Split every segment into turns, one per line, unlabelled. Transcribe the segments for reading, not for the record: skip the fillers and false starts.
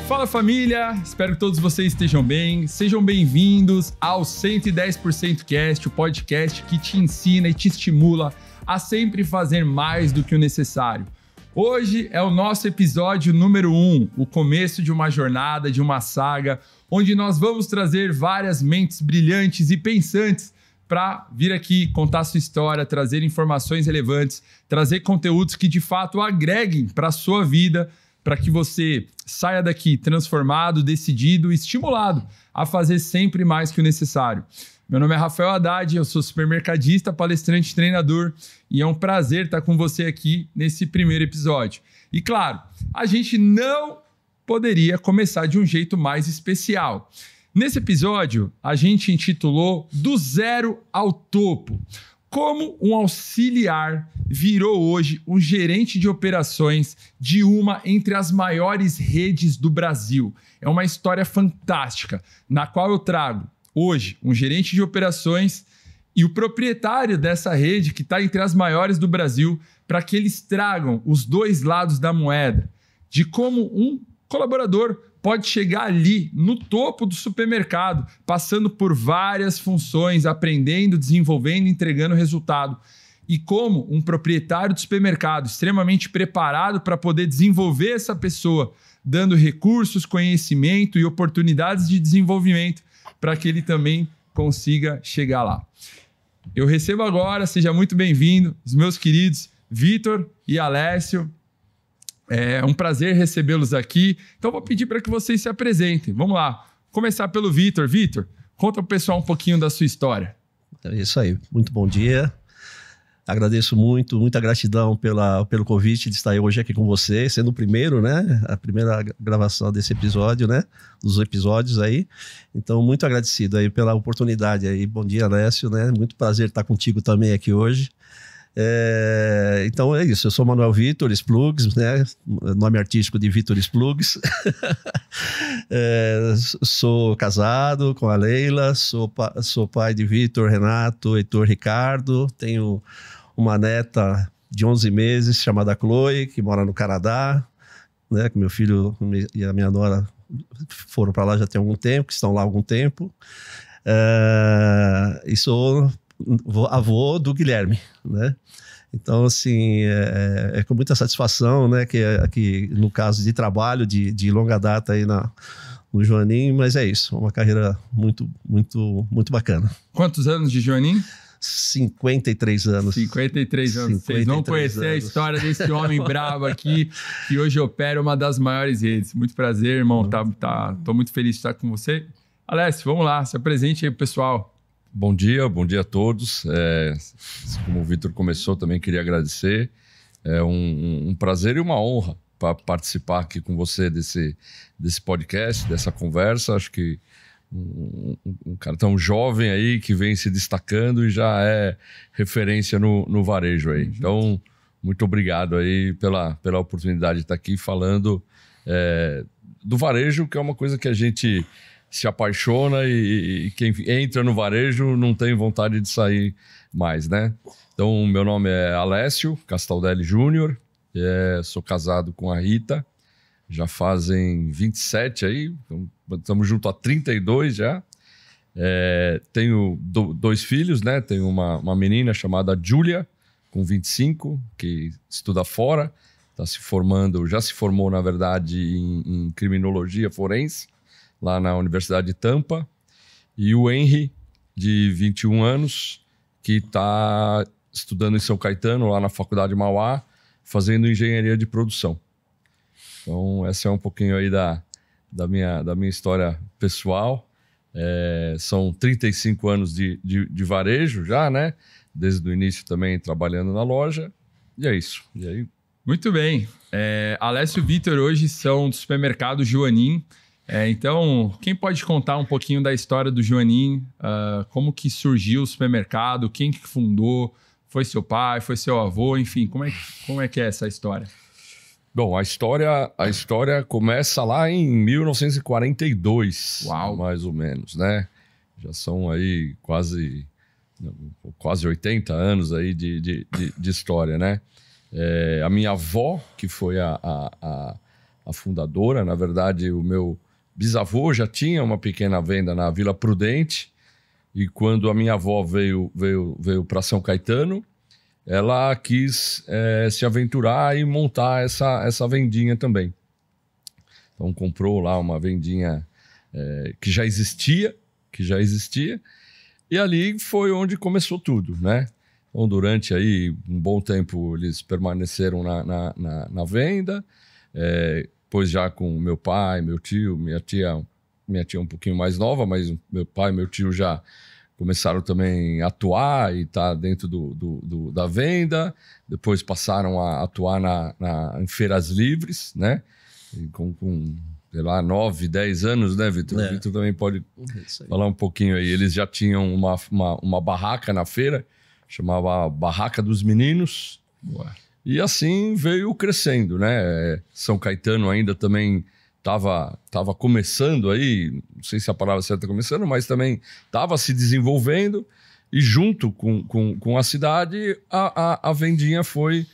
Fala família, espero que todos vocês estejam bem. Sejam bem-vindos ao 110% Cast, o podcast que te ensina e te estimula a sempre fazer mais do que o necessário. Hoje é o nosso episódio número 1, o começo de uma jornada, de uma saga, onde nós vamos trazer várias mentes brilhantes e pensantes para vir aqui contar sua história, trazer informações relevantes, trazer conteúdos que de fato agreguem para a sua vida, para que você saia daqui transformado, decidido e estimulado a fazer sempre mais que o necessário. Meu nome é Rafael Haddad, eu sou supermercadista, palestrante e treinador e é um prazer estar com você aqui nesse primeiro episódio. E claro, a gente não poderia começar de um jeito mais especial. Nesse episódio, a gente intitulou Do Zero ao Topo. Como um auxiliar virou hoje um gerente de operações de uma entre as maiores redes do Brasil. É uma história fantástica, na qual eu trago hoje um gerente de operações e o proprietário dessa rede, que está entre as maiores do Brasil, para que eles tragam os dois lados da moeda, de como um colaborador pode chegar ali no topo do supermercado, passando por várias funções, aprendendo, desenvolvendo, entregando resultado. E como um proprietário do supermercado extremamente preparado para poder desenvolver essa pessoa, dando recursos, conhecimento e oportunidades de desenvolvimento para que ele também consiga chegar lá. Eu recebo agora, seja muito bem-vindo, os meus queridos Vitor e Alessio. É um prazer recebê-los aqui. Então, vou pedir para que vocês se apresentem. Vamos lá. Começar pelo Vitor. Vitor, conta para o pessoal um pouquinho da sua história.
É isso aí. Muito bom dia. Agradeço muita gratidão pelo convite de estar hoje aqui com você, sendo o primeiro, né? A primeira gravação desse episódio, né? Dos episódios aí. Então, muito agradecido aí pela oportunidade aí. Bom dia, Alessio, né? Muito prazer estar contigo também aqui hoje. Então é isso, eu sou Manuel Vitor Splugs, né? Nome artístico de Vitor Splugs. Sou casado com a Leila, sou pai de Vitor, Renato, Heitor, Ricardo. Tenho uma neta de 11 meses chamada Chloe, que mora no Canadá, né? Que meu filho e a minha nora foram para lá já tem algum tempo, que estão lá há algum tempo. E sou avô do Guilherme, né? Então, assim, é com muita satisfação, né? Que no caso de trabalho de longa data aí no Joanim, mas é isso, uma carreira muito bacana.
Quantos anos de Joanim?
53 anos.
53 anos. Vocês vão conhecer a história desse homem bravo aqui, que hoje opera uma das maiores redes. Muito prazer, irmão. Tô muito feliz de estar com você. Alessio, vamos lá, se apresente aí pro pessoal.
Bom dia a todos. Como o Vitor começou, também queria agradecer. É um prazer e uma honra para participar aqui com você desse podcast, dessa conversa. Acho que um cara tão jovem aí que vem se destacando e já é referência no varejo aí. Então, muito obrigado aí pela oportunidade de estar aqui falando do varejo, que é uma coisa que a gente se apaixona e quem entra no varejo não tem vontade de sair mais, né? Então, meu nome é Alessio Castaldelli Júnior, sou casado com a Rita, já fazem 27 aí, estamos juntos há 32 já. Tenho dois filhos, né? Tenho uma menina chamada Júlia, com 25, que estuda fora, já se formou, na verdade, em criminologia forense, lá na Universidade de Tampa, e o Henry, de 21 anos, que está estudando em São Caetano, lá na Faculdade Mauá, fazendo engenharia de produção. Então, essa é um pouquinho aí da minha história pessoal. São 35 anos de varejo já, né? Desde o início também trabalhando na loja, e é isso. E aí...
Muito bem. Alessio e Vitor hoje são do supermercado Joanim. Então, quem pode contar um pouquinho da história do Joanim? Como que surgiu o supermercado? Quem que fundou? Foi seu pai? Foi seu avô? Enfim, como é que é essa história?
Bom, a história começa lá em 1942, Uau. Mais ou menos, né? Já são aí quase 80 anos aí de história, né? A minha avó, que foi a a fundadora. Na verdade, o meu bisavô já tinha uma pequena venda na Vila Prudente, e quando a minha avó veio para São Caetano, ela quis se aventurar e montar essa vendinha também. Então comprou lá uma vendinha que já existia, e ali foi onde começou tudo, né? Então, durante aí um bom tempo, eles permaneceram na venda, depois já com meu pai, meu tio, minha tia um pouquinho mais nova, mas meu pai e meu tio já começaram também a atuar e estar dentro da venda. Depois passaram a atuar em feiras livres, né? E com sei lá, 9, 10 anos, né, Vitor? O Vitor também pode falar um pouquinho aí. Eles já tinham uma barraca na feira, chamava Barraca dos Meninos.
Boa.
E assim veio crescendo, né? São Caetano ainda também estava começando aí, não sei se a palavra certa é começando, mas também estava se desenvolvendo, e junto com a cidade, a vendinha foi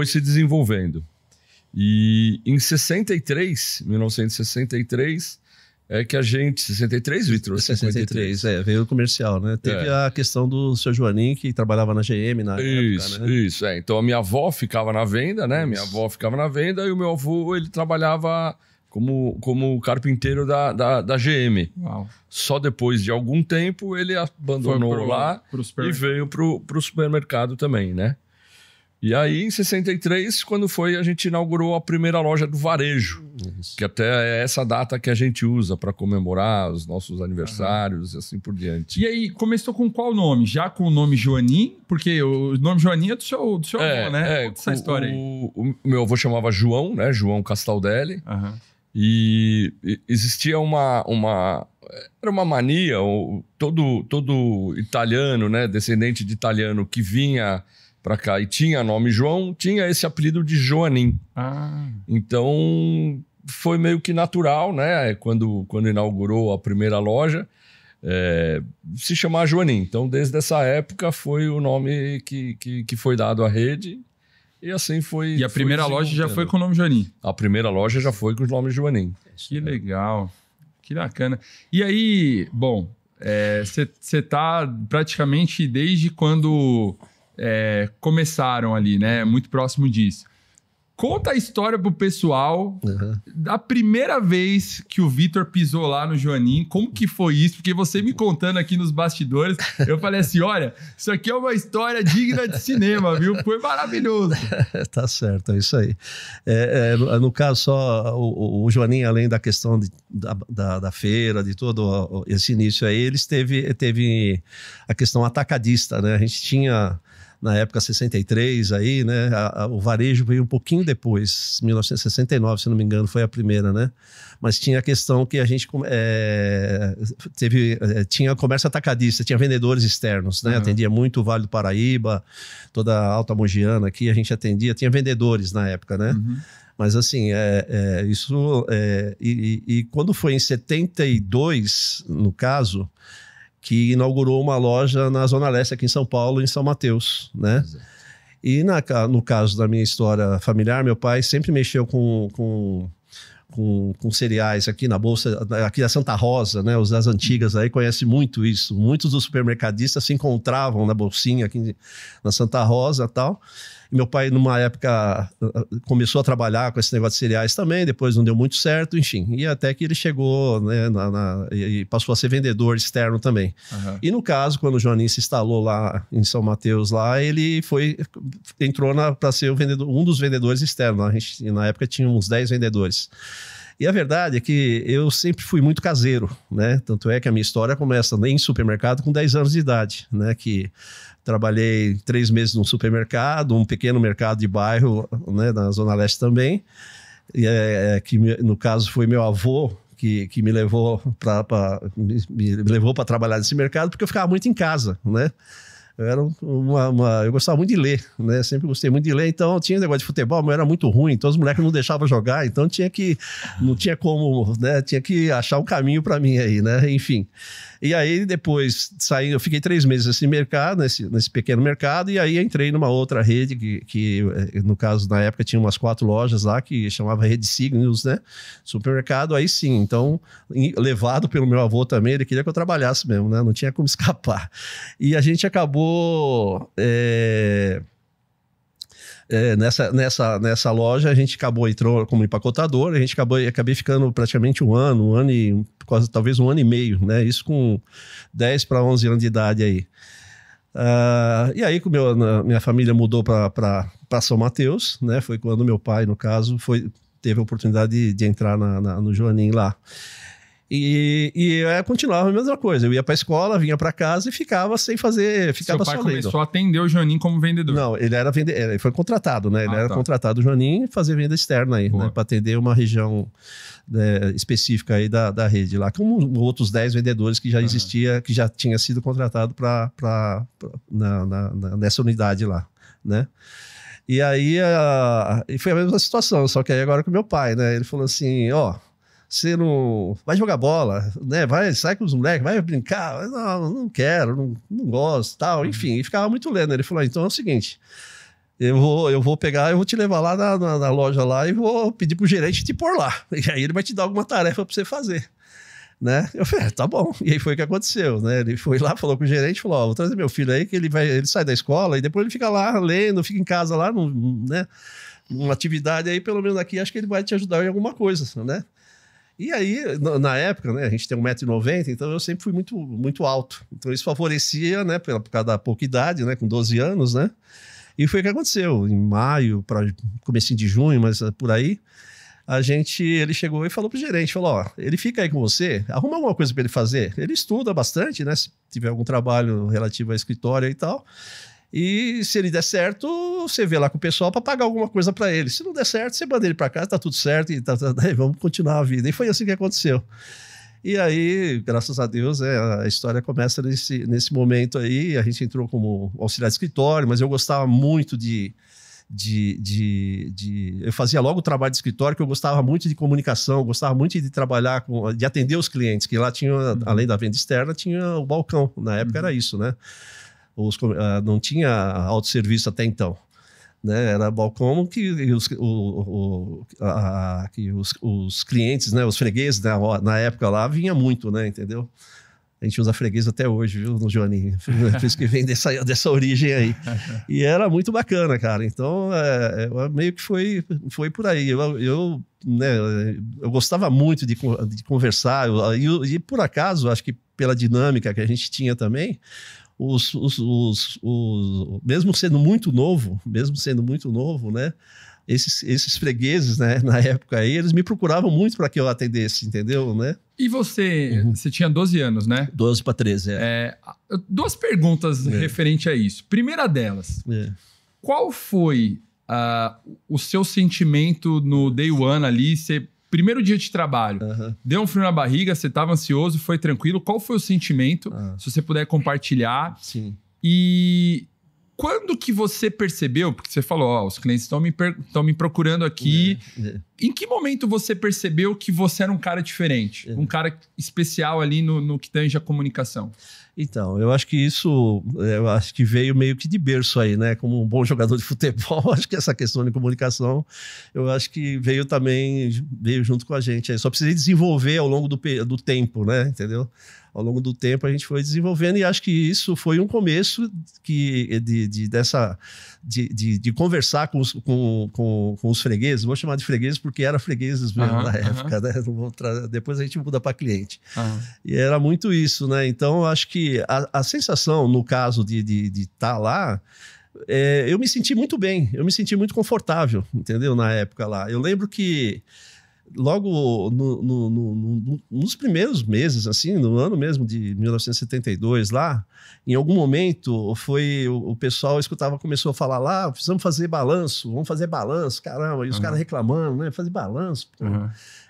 se desenvolvendo. E em 1963, que a gente... 63, Vitor?
63, veio o comercial, né? Teve a questão do seu Joanim, que trabalhava na GM na época, né?
Isso. Então a minha avó ficava na venda, né? Minha avó ficava na venda, e o meu avô, ele trabalhava como carpinteiro da GM.
Uau.
Só depois de algum tempo, ele abandonou lá e veio pro supermercado também, né? E aí, em 63, quando a gente inaugurou a primeira loja do varejo, que até é essa data que a gente usa para comemorar os nossos aniversários e assim por diante.
E aí, começou com qual nome? Já com o nome Joanim? Porque o nome Joanim é do seu avô, né? Conta essa história aí.
O meu avô chamava João, né? João Castaldelli.
Uhum.
E existia era uma mania, todo italiano, né? Descendente de italiano que vinha para cá e tinha nome João, tinha esse apelido de Joanim. Então foi meio que natural, né? Quando inaugurou a primeira loja, se chamar Joanim. Então, desde essa época, foi o nome que foi dado à rede, e assim foi.
E a primeira loja já foi com o nome Joanim?
A primeira loja já foi com o nome Joanim.
Que legal, que bacana. E aí, bom, você tá praticamente desde quando começaram ali, né? Muito próximo disso. Conta a história pro pessoal da primeira vez que o Vitor pisou lá no Joanim. Como que foi isso? Porque você me contando aqui nos bastidores, eu falei assim, olha, isso aqui é uma história digna de cinema, viu? Foi maravilhoso.
Tá certo, é isso aí. No caso, só o Joanim, além da questão da feira, de todo esse início aí, eles teve a questão atacadista, né? A gente tinha... Na época 63 aí, né? O varejo veio um pouquinho depois, 1969, se não me engano, foi a primeira, né? Mas tinha a questão que a gente tinha comércio atacadista, tinha vendedores externos, né? Atendia muito o Vale do Paraíba, toda a Alta Mogiana aqui, a gente atendia, tinha vendedores na época, né? Mas assim, e quando foi em 72, no caso, que inaugurou uma loja na Zona Leste, aqui em São Paulo, em São Mateus, né? E no caso da minha história familiar, meu pai sempre mexeu com cereais aqui na Bolsa, aqui da Santa Rosa, né? Os das antigas aí conhecem muito isso. Muitos dos supermercadistas se encontravam na bolsinha aqui na Santa Rosa e tal. E meu pai, numa época, começou a trabalhar com esse negócio de cereais também, depois não deu muito certo, enfim. E até que ele chegou, né, e passou a ser vendedor externo também. E no caso, quando o Joanim se instalou lá em São Mateus, lá, ele entrou para ser um dos vendedores externos. A gente, na época, tinha uns 10 vendedores. E a verdade é que eu sempre fui muito caseiro, né? Tanto é que a minha história começa em supermercado com 10 anos de idade, né? Que trabalhei 3 meses num supermercado, um pequeno mercado de bairro, né? Na Zona Leste também. E que no caso foi meu avô que me levou para trabalhar nesse mercado, porque eu ficava muito em casa, né? Eu gostava muito de ler, né? Sempre gostei muito de ler, então tinha negócio de futebol, mas era muito ruim, então os moleques não deixavam jogar, então não tinha como, né? Tinha que achar um caminho para mim aí, né? Enfim. E aí depois saí, eu fiquei 3 meses nesse mercado, nesse pequeno mercado, e aí entrei numa outra rede que no caso, na época tinha umas 4 lojas lá que chamava Rede Signos, né? Supermercado, aí sim. Então, levado pelo meu avô também, ele queria que eu trabalhasse mesmo, né? Não tinha como escapar. E a gente acabou... nessa loja a gente entrou como empacotador, a gente acabei ficando praticamente talvez um ano e meio, né? Isso com 10 para 11 anos de idade aí. E aí minha família mudou para São Mateus, né? Foi quando meu pai, no caso, teve a oportunidade de entrar no Joanim lá. E eu continuava a mesma coisa. Eu ia para a escola, vinha para casa e ficava sem fazer, ficava só lendo. Seu pai
começou a atender o Joanim como vendedor?
Não, ele foi contratado, né? Ele era contratado, o Joanim, e fazer venda externa aí, né? Para atender uma região específica aí da rede lá, como outros 10 vendedores que já existia, que já tinha sido contratado nessa unidade lá, né? E aí e foi a mesma situação, só que aí agora com meu pai, né? Ele falou assim, você não vai jogar bola, né? Sai com os moleques, vai brincar. Não quero, não gosto, tal. Enfim, e ficava muito lendo. Ele falou, então é o seguinte, eu vou te levar lá na loja lá e vou pedir pro gerente te pôr lá. E aí ele vai te dar alguma tarefa para você fazer, né? Eu falei, tá bom. E aí foi o que aconteceu, né? Ele foi lá, falou com o gerente, falou, vou trazer meu filho aí, que ele sai da escola e depois ele fica lá lendo, fica em casa lá, né? Uma atividade aí, pelo menos aqui, acho que ele vai te ajudar em alguma coisa, né? E aí, na época, né, a gente tem 1,90 m, então eu sempre fui muito, muito alto. Então isso favorecia, né, por causa da pouca idade, né, com 12 anos, né? E foi o que aconteceu. Em maio, para comecinho de junho, mas por aí, ele chegou e falou pro gerente, falou, ele fica aí com você, arruma alguma coisa para ele fazer. Ele estuda bastante, né, se tiver algum trabalho relativo a escritório e tal. E se ele der certo, você vê lá com o pessoal para pagar alguma coisa para ele. Se não der certo, você manda ele para casa, tá tudo certo e vamos continuar a vida. E foi assim que aconteceu. E aí, graças a Deus, a história começa nesse momento aí. A gente entrou como auxiliar de escritório, mas eu gostava muito eu fazia logo o trabalho de escritório, que eu gostava muito de comunicação, gostava muito de trabalhar, de atender os clientes, que lá tinha, além da venda externa, tinha o balcão. Na época era isso, né? Não tinha autosserviço até então, né? Era balcão que os clientes, né? Os fregueses, né? Na época lá vinha muito, né? Entendeu? A gente usa freguês até hoje, viu, no Joanim? Por isso que vem dessa origem aí. E era muito bacana, cara. Então, meio que foi por aí. Eu gostava muito de conversar. E por acaso, acho que pela dinâmica que a gente tinha também, mesmo sendo muito novo, né? Esses fregueses, né, na época aí, eles me procuravam muito para que eu atendesse, entendeu, né?
E você tinha 12 anos, né?
12 para 13,
2 perguntas referente a isso. Primeira delas, qual foi o seu sentimento no day one ali, primeiro dia de trabalho, deu um frio na barriga, você estava ansioso, foi tranquilo, qual foi o sentimento? Se você puder compartilhar.
Sim.
E quando que você percebeu, porque você falou, os clientes estão me procurando aqui, em que momento você percebeu que você era um cara diferente, um cara especial ali no que tange a comunicação?
Então, eu acho que veio meio que de berço aí, né? Como um bom jogador de futebol, acho que essa questão de comunicação, eu acho que veio junto com a gente. Só precisei desenvolver ao longo do tempo, né? Entendeu? Ao longo do tempo a gente foi desenvolvendo e acho que isso foi um começo de conversar com os fregueses. Vou chamar de fregueses porque era fregueses mesmo na época, né? Depois a gente muda para cliente. E era muito isso, né? Então, acho que a sensação, no caso de estar lá, eu me senti muito bem, eu me senti muito confortável, entendeu? Na época lá. Eu lembro que logo nos primeiros meses, assim, no ano mesmo de 1972 lá, em algum momento o pessoal começou a falar lá, precisamos fazer balanço, vamos fazer balanço, caramba, e os caras reclamando, né, fazer balanço.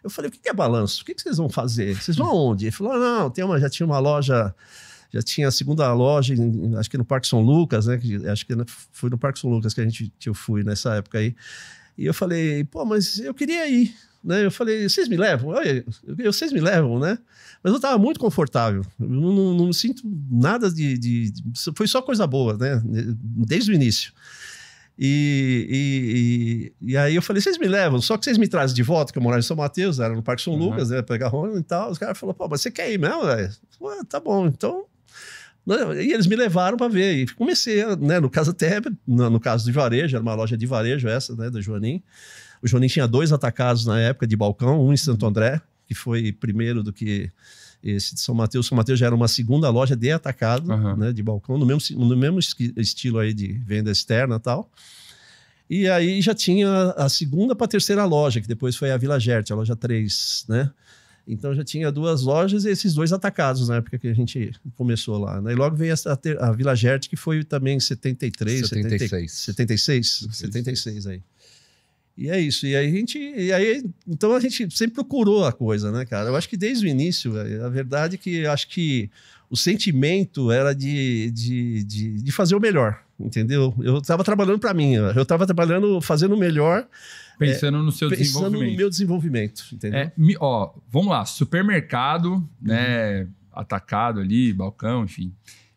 Eu falei, o que é balanço? O que vocês vão fazer? Vocês vão aonde? Ele falou, não, já tinha uma loja já tinha a segunda loja, acho que no Parque São Lucas, né? Acho que foi no Parque São Lucas que eu fui nessa época aí. E eu falei, pô, mas eu queria ir, né? Eu falei, vocês me levam? Vocês me levam, né? Mas eu estava muito confortável, eu não sinto nada foi só coisa boa, né? Desde o início. E aí eu falei, vocês me levam, só que vocês me trazem de volta, que eu morava em São Mateus, era no Parque São Lucas, né? Pegar Rony e tal. Os caras falaram, pô, mas você quer ir mesmo, velho? Tá bom, então... E eles me levaram para ver, e comecei, né, no caso até, no caso de varejo, era uma loja de varejo essa, né, do Joanim. O Joanim tinha 2 atacados na época de balcão, um em Santo André, que foi primeiro do que esse de São Mateus. São Mateus já era uma segunda loja de atacado, né, de balcão, no mesmo estilo aí de venda externa e tal. E aí já tinha a segunda para a terceira loja, que depois foi a Vila Gerte, a loja 3, né? Então já tinha 2 lojas e esses 2 atacados na época que a gente começou lá, né? E logo veio a Vila Gerte, que foi também em 76. Aí. E é isso. Então a gente sempre procurou a coisa, né, cara? Eu acho que desde o início, a verdade é que eu acho que o sentimento era de fazer o melhor, entendeu? Eu estava trabalhando para mim, eu estava trabalhando, fazendo o melhor.
Pensando no seu desenvolvimento.
Pensando no meu desenvolvimento, entendeu?
Vamos lá, supermercado, né, atacado ali, balcão, enfim.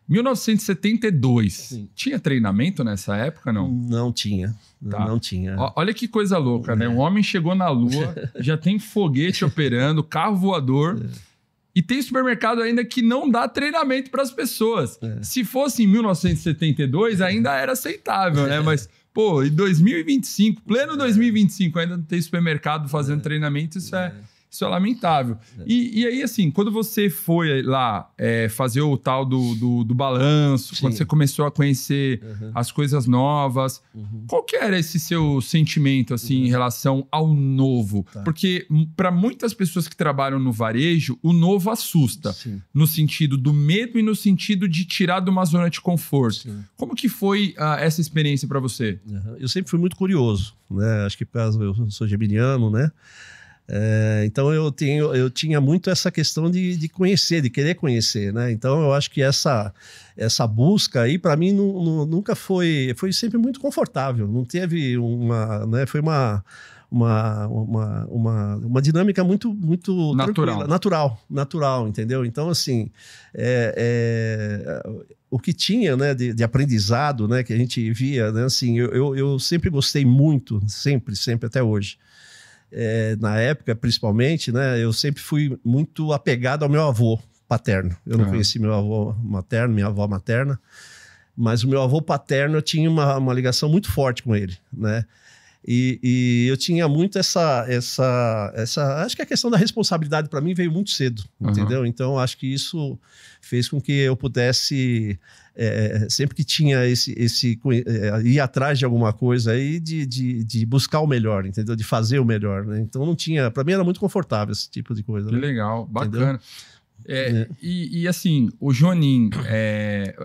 1972. Sim. Tinha treinamento nessa época, não?
Não tinha. Tá. Não tinha.
Olha que coisa louca, né? Um homem chegou na Lua, já tem foguete operando, carro voador, e tem supermercado ainda que não dá treinamento para as pessoas. Se fosse em 1972, ainda era aceitável, né? Mas... Pô, em 2025, pleno 2025, ainda não tem supermercado fazendo treinamento, isso é lamentável. E aí, assim, quando você foi lá fazer o tal do balanço, quando você começou a conhecer as coisas novas, qual que era esse seu sentimento, assim, em relação ao novo? Porque para muitas pessoas que trabalham no varejo, o novo assusta, no sentido do medo e no sentido de tirar de uma zona de conforto. Como que foi essa experiência para você?
Eu sempre fui muito curioso, né? Acho que por causa eu sou geminiano, né? Então eu tinha muito essa questão de conhecer, de querer conhecer, né? Então eu acho que essa busca aí para mim nunca foi sempre muito confortável, não teve né? Foi uma dinâmica muito natural, entendeu? Então assim, o que tinha, né, de aprendizado, né, que a gente via, né, assim, eu sempre gostei muito, sempre até hoje. Na época, principalmente, né, eu sempre fui muito apegado ao meu avô paterno. Eu não conheci meu avô materno, minha avó materna, mas o meu avô paterno eu tinha uma ligação muito forte com ele, né? E eu tinha muito essa acho que a questão da responsabilidade para mim veio muito cedo, entendeu? Então acho que isso fez com que eu pudesse sempre que tinha ir atrás de alguma coisa aí de buscar o melhor, entendeu? De fazer o melhor, né? Então não tinha, para mim era muito confortável esse tipo de coisa.
Que legal, bacana.
Entendeu?
E assim, o Joanim,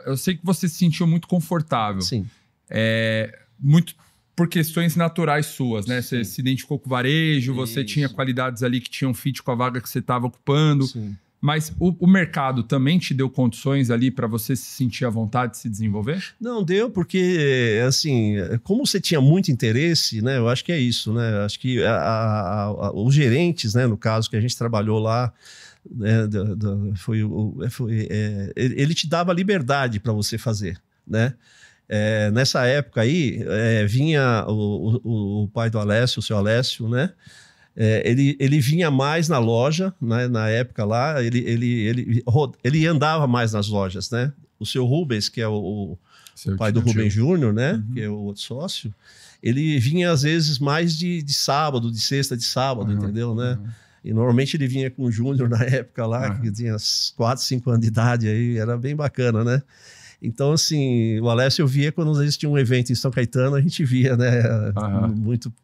eu sei que você se sentiu muito confortável.
Sim.
Muito por questões naturais suas, né? Você se identificou com o varejo, você tinha qualidades ali que tinham fit com a vaga que você estava ocupando.
Sim.
Mas o mercado também te deu condições ali para você se sentir à vontade de se desenvolver?
Não, deu, porque, assim, como você tinha muito interesse, né? Eu acho que é isso, né? Acho que os gerentes, né? No caso que a gente trabalhou lá, né, ele te dava liberdade para você fazer, né? Nessa época aí, vinha o pai do Alessio, o seu Alessio, né? Ele vinha mais na loja, né? Na época lá, ele andava mais nas lojas, né? O seu Rubens, que é o pai do Rubens Júnior, né? Que é o outro sócio, ele vinha às vezes mais de sábado, de sexta de sábado, entendeu, né? E normalmente ele vinha com o Júnior na época lá, que tinha 4, 5 anos de idade, aí era bem bacana, né? Então, assim, o Alessio eu via quando existia um evento em São Caetano, a gente via, né?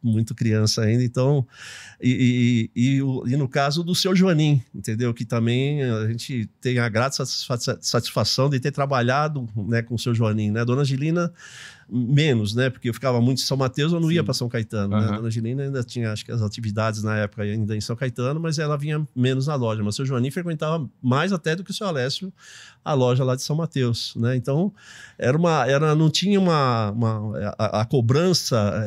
Muito criança ainda. Então, e no caso do seu Joanim, entendeu? Que também a gente tem a grata satisfação de ter trabalhado, né, com o seu Joanim, né? Dona Angelina, menos, né? Porque eu ficava muito em São Mateus, eu não ia para São Caetano, né? A dona Gilina ainda tinha, acho que as atividades na época ainda em São Caetano, mas ela vinha menos na loja. Mas o seu Joaninho frequentava mais até do que o seu Alessio a loja lá de São Mateus, né? Então, não tinha a cobrança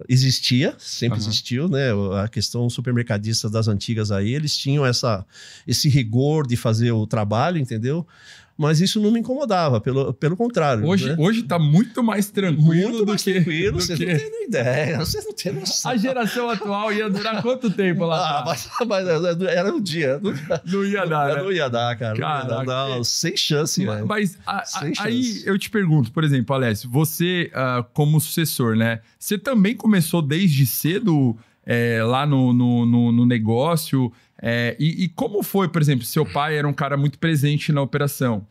existia, sempre existiu, né? A questão supermercadista das antigas aí, eles tinham esse rigor de fazer o trabalho, entendeu? Mas isso não me incomodava, pelo contrário.
Hoje tá muito mais tranquilo
muito mais tranquilo, vocês não têm ideia, vocês não têm noção.
A geração atual ia durar quanto tempo lá?
Mas era um dia.
Não ia dar, né?
Não ia dar, cara.
Caraca,
não, sem chance, velho.
Mas aí eu te pergunto, por exemplo, Alessio, você como sucessor, né? Você também começou desde cedo lá no negócio... E como foi, por exemplo, seu pai era um cara muito presente na operação,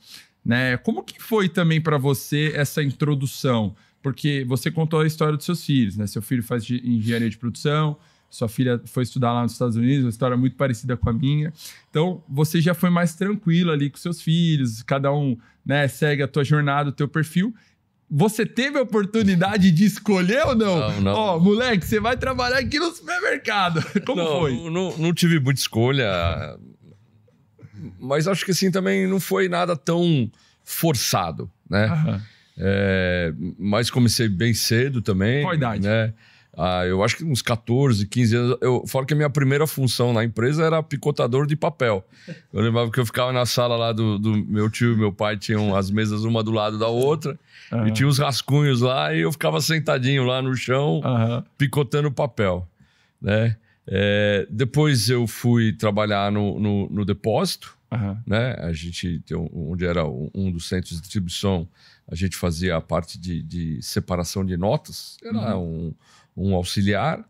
né? Como que foi também para você essa introdução? Porque você contou a história dos seus filhos, né? Seu filho faz engenharia de produção, sua filha foi estudar lá nos Estados Unidos, uma história muito parecida com a minha. Então, você já foi mais tranquilo ali com seus filhos, cada um, né, segue a tua jornada, o teu perfil. Você teve a oportunidade de escolher ou não?
Não.
Ó, moleque, você vai trabalhar aqui no supermercado. Como foi?
Não tive muita escolha. Mas acho que assim também não foi nada tão forçado, né? Mas comecei bem cedo também.
Qual a idade?
Né? Eu acho que uns 14, 15 anos. Eu falo que a minha primeira função na empresa era picotador de papel. Eu lembrava que eu ficava na sala lá do meu tio e meu pai, tinham as mesas uma do lado da outra. E tinha os rascunhos lá e eu ficava sentadinho lá no chão, picotando papel, né? Depois eu fui trabalhar no depósito, né? A gente, onde era um dos centros de distribuição, a gente fazia a parte de separação de notas. Era um auxiliar.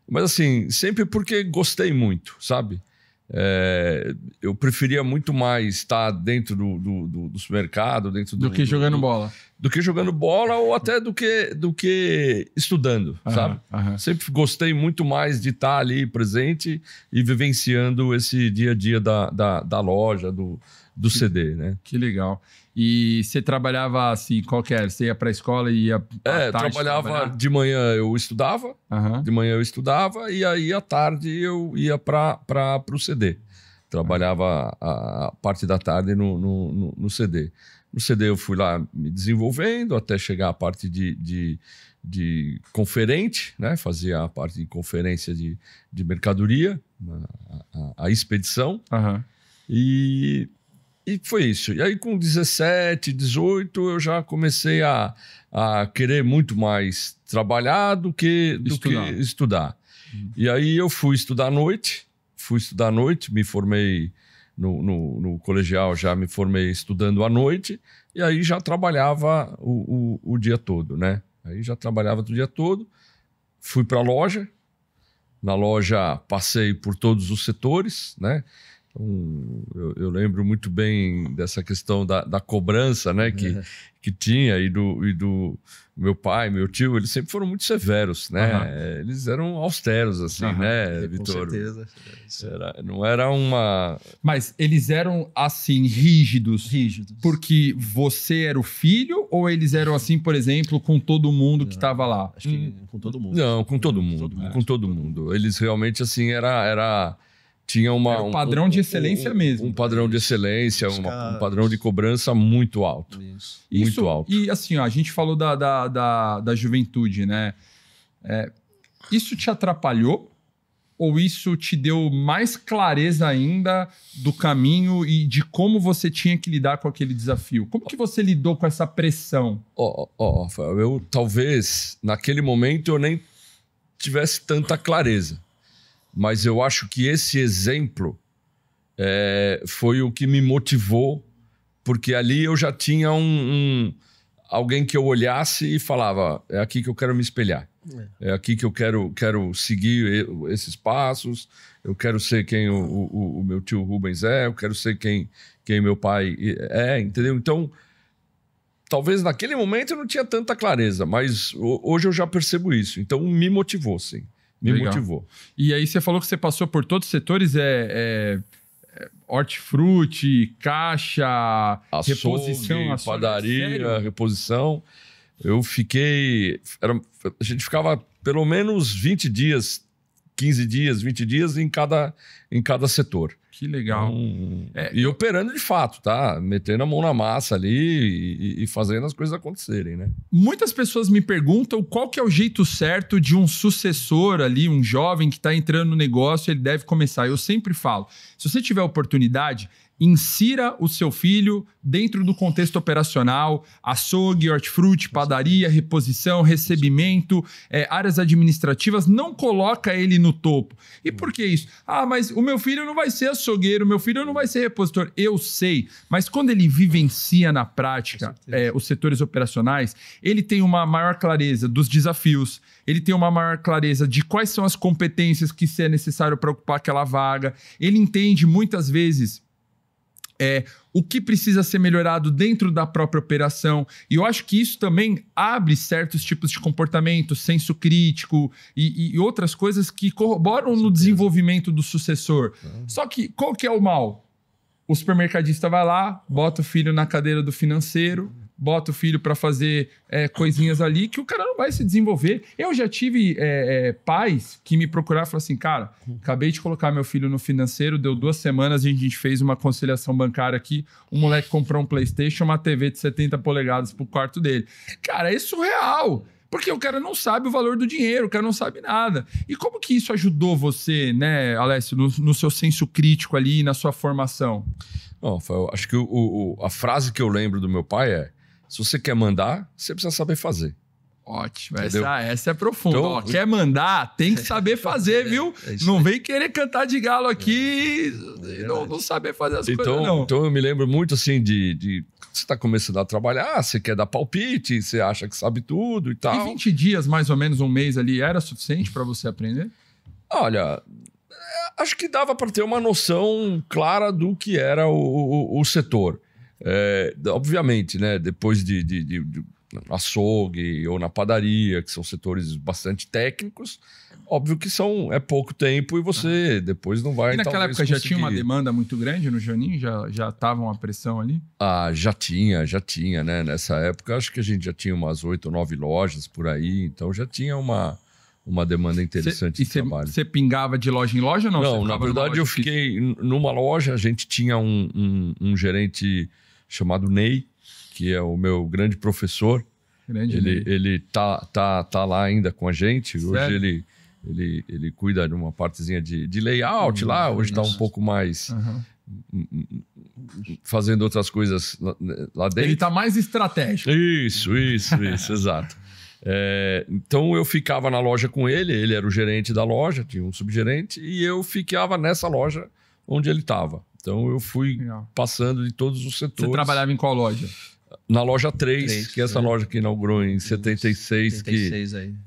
Mas assim, sempre porque gostei muito, sabe? Eu preferia muito mais estar dentro do supermercado,
do que jogando bola.
Do que jogando bola ou até do que estudando, sabe? Sempre gostei muito mais de estar ali presente e vivenciando esse dia a dia da loja, do CD, né?
Que legal. E você trabalhava assim, qual que era? Você ia para a escola e ia à tarde
trabalhava de manhã, eu estudava, e aí à tarde eu ia para o CD. Trabalhava a parte da tarde no CD. No CD eu fui lá me desenvolvendo até chegar à parte de conferente, né? Fazia a parte de conferência de mercadoria, a expedição. E foi isso. E aí com 17, 18 eu já comecei a querer muito mais trabalhar do que estudar. E aí eu fui estudar à noite, me formei no colegial, já me formei estudando à noite, e aí já trabalhava o dia todo, né? Aí já trabalhava o dia todo, fui para a loja, na loja passei por todos os setores, né? Então, eu lembro muito bem dessa questão da cobrança, né, que tinha, e do meu pai, meu tio, eles sempre foram muito severos, né? Eles eram austeros, assim, né, Vitor?
Com certeza.
Não era uma...
Mas eles eram, assim, rígidos? Rígidos. Porque você era o filho, ou eles eram assim, por exemplo, com todo mundo que estava lá?
Acho que com todo mundo.
Não, com todo mundo. Com todo mundo. Eles realmente, assim, tinha
um padrão de excelência mesmo.
Um padrão de excelência, um padrão de cobrança muito alto. Muito alto.
E assim, ó, a gente falou da juventude, né? Isso te atrapalhou? Ou isso te deu mais clareza ainda do caminho e de como você tinha que lidar com aquele desafio? Como que você lidou com essa pressão?
Rafael, eu talvez, naquele momento, eu nem tivesse tanta clareza. Mas eu acho que esse exemplo foi o que me motivou, porque ali eu já tinha alguém que eu olhasse e falava, é aqui que eu quero me espelhar. É aqui que eu quero seguir esses passos, eu quero ser quem o meu tio Rubens eu quero ser quem meu pai entendeu? Então, talvez naquele momento eu não tinha tanta clareza, mas hoje eu já percebo isso. Então, me motivou, sim. Me motivou.
E aí você falou que você passou por todos os setores, hortifruti, caixa,
açougue,
reposição,
padaria, reposição. eu fiquei... a gente ficava pelo menos 20 dias, 15 dias, 20 dias em cada setor.
Que legal.
E operando de fato, tá? Metendo a mão na massa ali e fazendo as coisas acontecerem, né?
Muitas pessoas me perguntam qual que é o jeito certo de um sucessor ali, um jovem que está entrando no negócio, ele deve começar. Eu sempre falo, se você tiver oportunidade, insira o seu filho dentro do contexto operacional, açougue, hortifruti, padaria, reposição, recebimento, áreas administrativas, não coloca ele no topo. E por que isso? Ah, mas o meu filho não vai ser açougueiro, o meu filho não vai ser repositor. Eu sei, mas quando ele vivencia na prática os setores operacionais, ele tem uma maior clareza dos desafios, ele tem uma maior clareza de quais são as competências que é necessário para ocupar aquela vaga, ele entende muitas vezes o que precisa ser melhorado dentro da própria operação. E eu acho que isso também abre certos tipos de comportamento, senso crítico e outras coisas que corroboram no desenvolvimento do sucessor. Só que qual que é o mal? O supermercadista vai lá, bota o filho na cadeira do financeiro, bota o filho para fazer coisinhas ali que o cara não vai se desenvolver. Eu já tive pais que me procuraram e falaram assim, cara, acabei de colocar meu filho no financeiro, deu 2 semanas, a gente fez uma conciliação bancária aqui, o moleque comprou um PlayStation, uma TV de 70 polegadas pro quarto dele. Cara, é surreal. Porque o cara não sabe o valor do dinheiro, o cara não sabe nada. E como que isso ajudou você, né, Alessio, no seu senso crítico ali, na sua formação?
Não, Rafael, acho que a frase que eu lembro do meu pai é: se você quer mandar, você precisa saber fazer.
Ótimo, essa é profunda.
Então,
quer mandar, tem que saber fazer, viu? Não vem querer cantar de galo aqui e não saber fazer as coisas, não.
Então eu me lembro muito assim de você está começando a trabalhar, você quer dar palpite, você acha que sabe tudo e tal.
E 20 dias, mais ou menos, um mês ali, era suficiente para você aprender?
Olha, acho que dava para ter uma noção clara do que era o setor. Obviamente, né? Depois de açougue ou na padaria, que são setores bastante técnicos, óbvio que é pouco tempo e você depois não vai...
E naquela época já tinha uma demanda muito grande no Joninho? Já tava uma pressão ali?
Ah, já tinha, né? Nessa época, acho que a gente já tinha umas 8 ou 9 lojas por aí, então já tinha uma demanda interessante de trabalho.
Você pingava de loja em loja ou não?
Não, na verdade eu fiquei numa loja, a gente tinha um gerente chamado Ney, que é o meu grande professor. Ele tá lá ainda com a gente.
Sério?
Hoje ele cuida de uma partezinha de layout lá. Hoje está um pouco mais fazendo outras coisas lá dentro.
Ele tá mais estratégico.
Isso, exato. Então eu ficava na loja com ele era o gerente da loja, tinha um subgerente, e eu ficava nessa loja onde ele estava. Então eu fui passando de todos os setores.
Você trabalhava em qual loja?
Na loja 3, que é essa loja que inaugurou em 76, que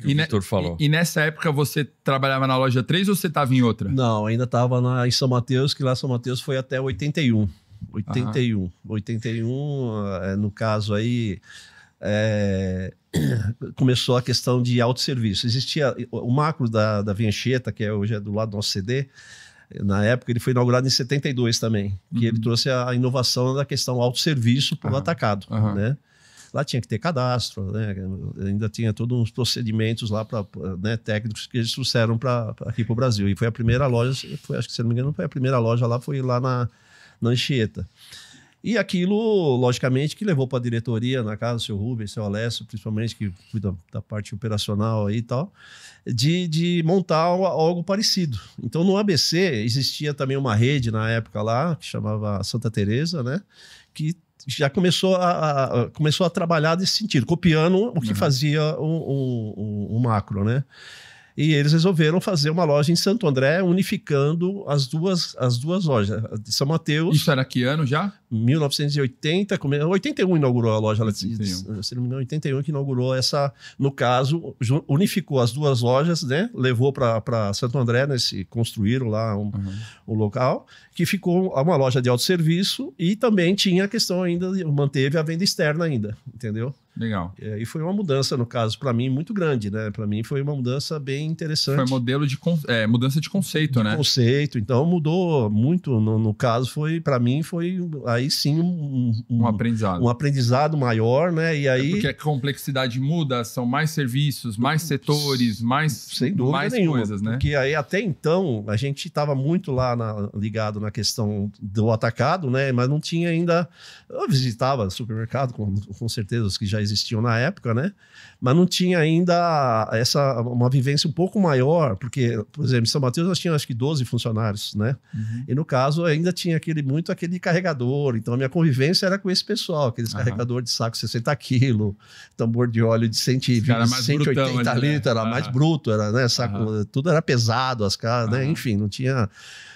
o Vitor falou.
E nessa época você trabalhava na loja 3 ou você estava em outra?
Não, ainda estava em São Mateus, que lá São Mateus foi até 81. 81, no caso aí, começou a questão de autosserviço. Existia o macro da Vincheta, que hoje é do lado do nosso CD. Na época, ele foi inaugurado em 72 também, que ele trouxe a inovação da questão autosserviço para o atacado, né? Lá tinha que ter cadastro, né? Ainda tinha todos uns procedimentos lá né, técnicos que eles trouxeram aqui para o Brasil. E foi a primeira loja, acho que se não me engano, foi a primeira loja lá, foi lá na Anchieta. E aquilo, logicamente, que levou para a diretoria, na casa do seu Rubens, seu Alessio, principalmente, que cuida da parte operacional aí e tal, de montar algo parecido. Então, no ABC, existia também uma rede na época lá, que chamava Santa Teresa, né? Que já começou a trabalhar nesse sentido, copiando o que fazia o macro, né? E eles resolveram fazer uma loja em Santo André, unificando as duas lojas de São Mateus.
Isso era que ano já?
1980, 81 inaugurou a loja, 81. Se não me engano, 81 que inaugurou essa, no caso, unificou as duas lojas, né? Levou para Santo André, né? Construíram lá um local, que ficou uma loja de autosserviço e também tinha a questão ainda, manteve a venda externa ainda, entendeu?
Legal.
E foi uma mudança, no caso, para mim, muito grande, né? Para mim foi uma mudança bem interessante.
Foi modelo de mudança de conceito, né?
Conceito, então mudou muito. No caso, para mim, foi aí sim
um aprendizado.
Um aprendizado maior, né? E aí...
porque a complexidade muda, são mais serviços, mais setores,
sem dúvida
mais
nenhuma,
coisas, né?
Porque aí até então a gente estava muito lá ligado na questão do atacado, né? Mas não tinha ainda... Eu visitava supermercado, com certeza, os que já existiam na época, né? Mas não tinha ainda uma vivência um pouco maior, porque, por exemplo, em São Mateus nós tínhamos acho que 12 funcionários, né? E no caso ainda tinha aquele carregador, então a minha convivência era com esse pessoal, aqueles carregador de saco 60 quilos, tambor de óleo de 120, 180 litros, era mais bruto, era, né? Saco, tudo era pesado, as casas, né? Enfim, não tinha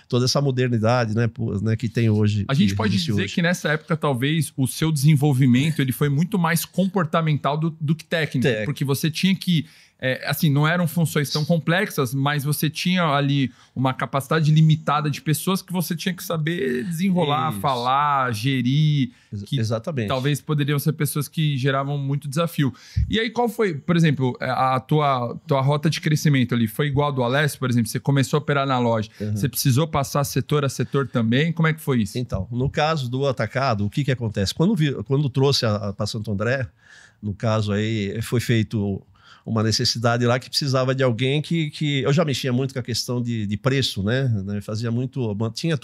toda essa modernidade, né, que tem hoje.
A gente pode dizer que nessa época, talvez, o seu desenvolvimento ele foi muito mais comportamental do que técnico, porque você tinha que... assim, não eram funções tão complexas, mas você tinha ali uma capacidade limitada de pessoas que você tinha que saber desenrolar, falar, gerir.
Exatamente.
Talvez poderiam ser pessoas que geravam muito desafio. E aí, qual foi, por exemplo, a tua rota de crescimento ali? Foi igual a do Alessio, por exemplo? Você começou a operar na loja. Você precisou passar setor a setor também? Como é que foi isso?
Então, no caso do atacado, o que acontece? Quando trouxe para Santo André, no caso aí, foi feito... uma necessidade lá que precisava de alguém que eu já mexia muito com a questão de preço, né? Fazia muito... Tinha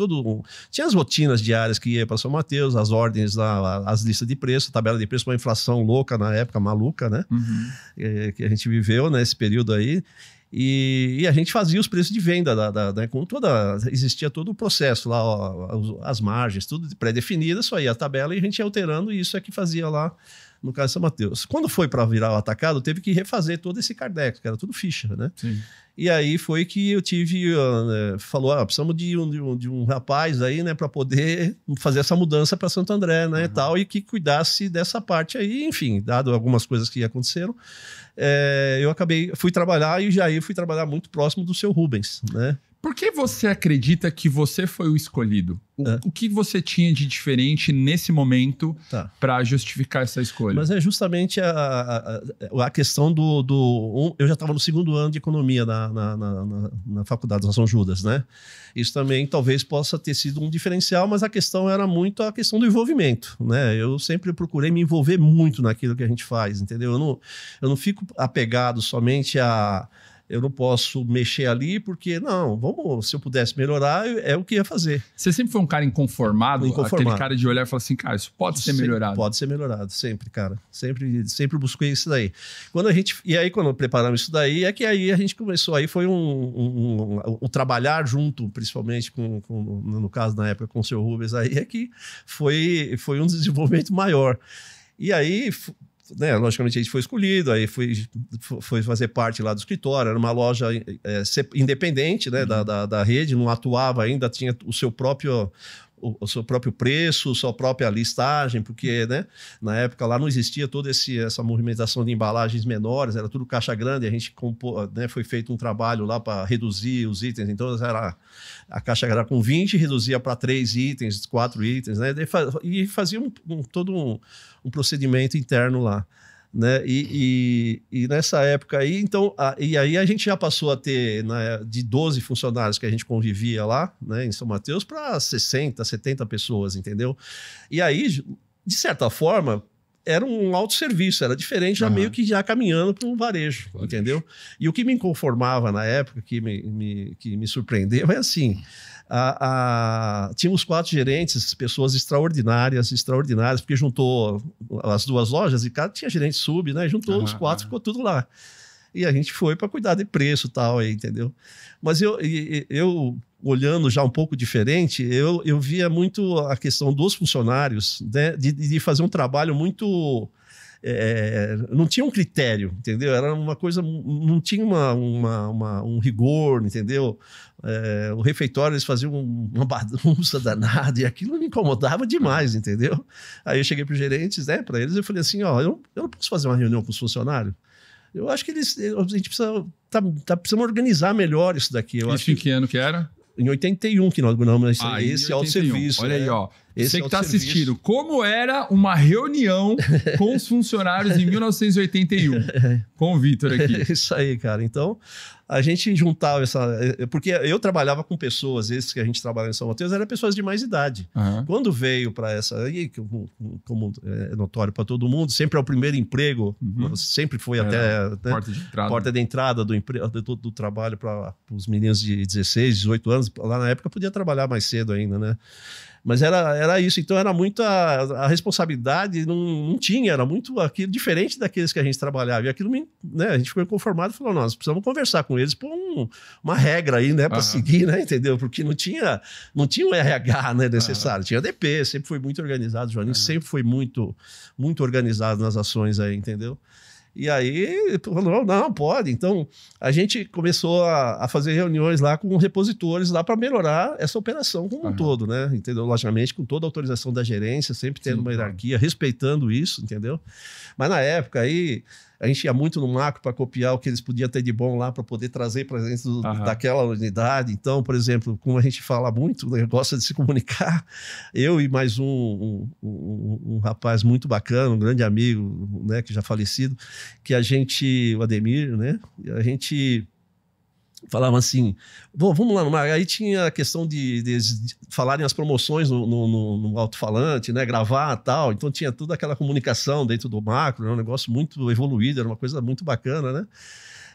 as rotinas diárias que ia para São Mateus, as ordens lá, as listas de preço, tabela de preço, uma inflação louca na época, maluca, né? Que a gente viveu nesse período aí. E a gente fazia os preços de venda, existia todo o processo lá, as margens, tudo pré-definido, só ia a tabela e a gente ia alterando, e isso é que fazia lá no caso de São Mateus. Quando foi para virar o atacado, teve que refazer todo esse Cardex, que era tudo ficha, né?
Sim.
E aí foi que eu falou, precisamos de um rapaz aí, né, para poder fazer essa mudança para Santo André, né, e tal, e que cuidasse dessa parte aí, enfim, dado algumas coisas que aconteceram, fui trabalhar muito próximo do seu Rubens, né?
Por que você acredita que você foi o escolhido? O que você tinha de diferente nesse momento para justificar essa escolha?
Mas é justamente a questão eu já estava no segundo ano de economia na faculdade da São Judas, né? Isso também talvez possa ter sido um diferencial, mas a questão era muito a questão do envolvimento, né? Eu sempre procurei me envolver muito naquilo que a gente faz, entendeu? Eu não fico apegado somente eu não posso mexer ali porque, se eu pudesse melhorar, é o que ia fazer.
Você sempre foi um cara inconformado? Aquele cara de olhar e falar assim, cara, isso pode ser melhorado.
Pode ser melhorado, sempre, cara. Sempre busquei isso daí. Quando preparamos isso daí, que aí a gente começou, aí foi o trabalhar junto, principalmente no caso, na época, com o seu Rubens, aí que foi um desenvolvimento maior. E aí... logicamente a gente foi escolhido, aí foi fazer parte lá do escritório, era uma loja independente, né, da rede, não atuava ainda, tinha o seu próprio preço, sua própria listagem, porque, né, na época lá não existia toda essa movimentação de embalagens menores, era tudo caixa grande, a gente foi feito um trabalho lá para reduzir os itens, então a caixa era com 20, reduzia para 3 itens, 4 itens, né, e fazia todo um procedimento interno lá, né? E nessa época aí, então, e aí a gente já passou a ter, né, de 12 funcionários que a gente convivia lá, né, em São Mateus, para 60, 70 pessoas, entendeu? E aí, de certa forma, era um autosserviço, era diferente, já meio que já caminhando para um varejo, entendeu? E o que me inconformava na época, que me surpreendeu, é assim... tínhamos 4 gerentes, pessoas extraordinárias, porque juntou as 2 lojas e cada tinha gerente sub, né? Juntou os 4, ficou tudo lá. E a gente foi para cuidar de preço e tal, aí, entendeu? Mas eu olhando já um pouco diferente, eu via muito a questão dos funcionários, né? De fazer um trabalho muito... não tinha um critério, entendeu? Era uma coisa, não tinha um rigor, entendeu? O refeitório, eles faziam uma bagunça danada e aquilo me incomodava demais, entendeu? Aí eu cheguei para os gerentes, né, para eles, eu falei assim, eu não posso fazer uma reunião com os funcionários. Eu acho que a gente precisa organizar melhor isso daqui.
Isso em que ano que era?
Em 81 que nós inauguramos esse autosserviço.
Olha aí, ó. Você que está assistindo, como era uma reunião com os funcionários em 1981, com o Vitor aqui.
Isso aí, cara. Então, a gente juntava porque eu trabalhava com pessoas, esses que a gente trabalha em São Mateus, eram pessoas de mais idade. Quando veio para essa aí, como é notório para todo mundo, sempre é o primeiro emprego, sempre foi até porta de entrada do trabalho para os meninos de 16, 18 anos. Lá na época podia trabalhar mais cedo ainda, né? Mas era isso, então era muito a responsabilidade, não tinha, era muito aquilo diferente daqueles que a gente trabalhava. E aquilo, né, a gente ficou inconformado e falou, nós precisamos conversar com eles por uma regra aí, né, para seguir, né, entendeu? Porque não tinha um RH, né, necessário, tinha DP, sempre foi muito organizado, o Joaninho sempre foi muito, muito organizado nas ações aí, entendeu? E aí, falou, não, pode. Então, a gente começou a fazer reuniões lá com repositores lá para melhorar essa operação como um todo, né? Entendeu? Logicamente, com toda a autorização da gerência, sempre tendo uma hierarquia, respeitando isso, entendeu? Mas na época aí, a gente ia muito no macro para copiar o que eles podiam ter de bom lá para poder trazer para dentro daquela unidade. Então, por exemplo, como a gente fala muito, né, gosta de se comunicar, eu e mais um rapaz muito bacana, um grande amigo, né, que já falecido, que o Ademir, né, a gente falava assim, vamos lá no mar. Aí tinha a questão de falarem as promoções no alto-falante, né? Gravar e tal. Então tinha toda aquela comunicação dentro do macro, era um negócio muito evoluído, era uma coisa muito bacana, né?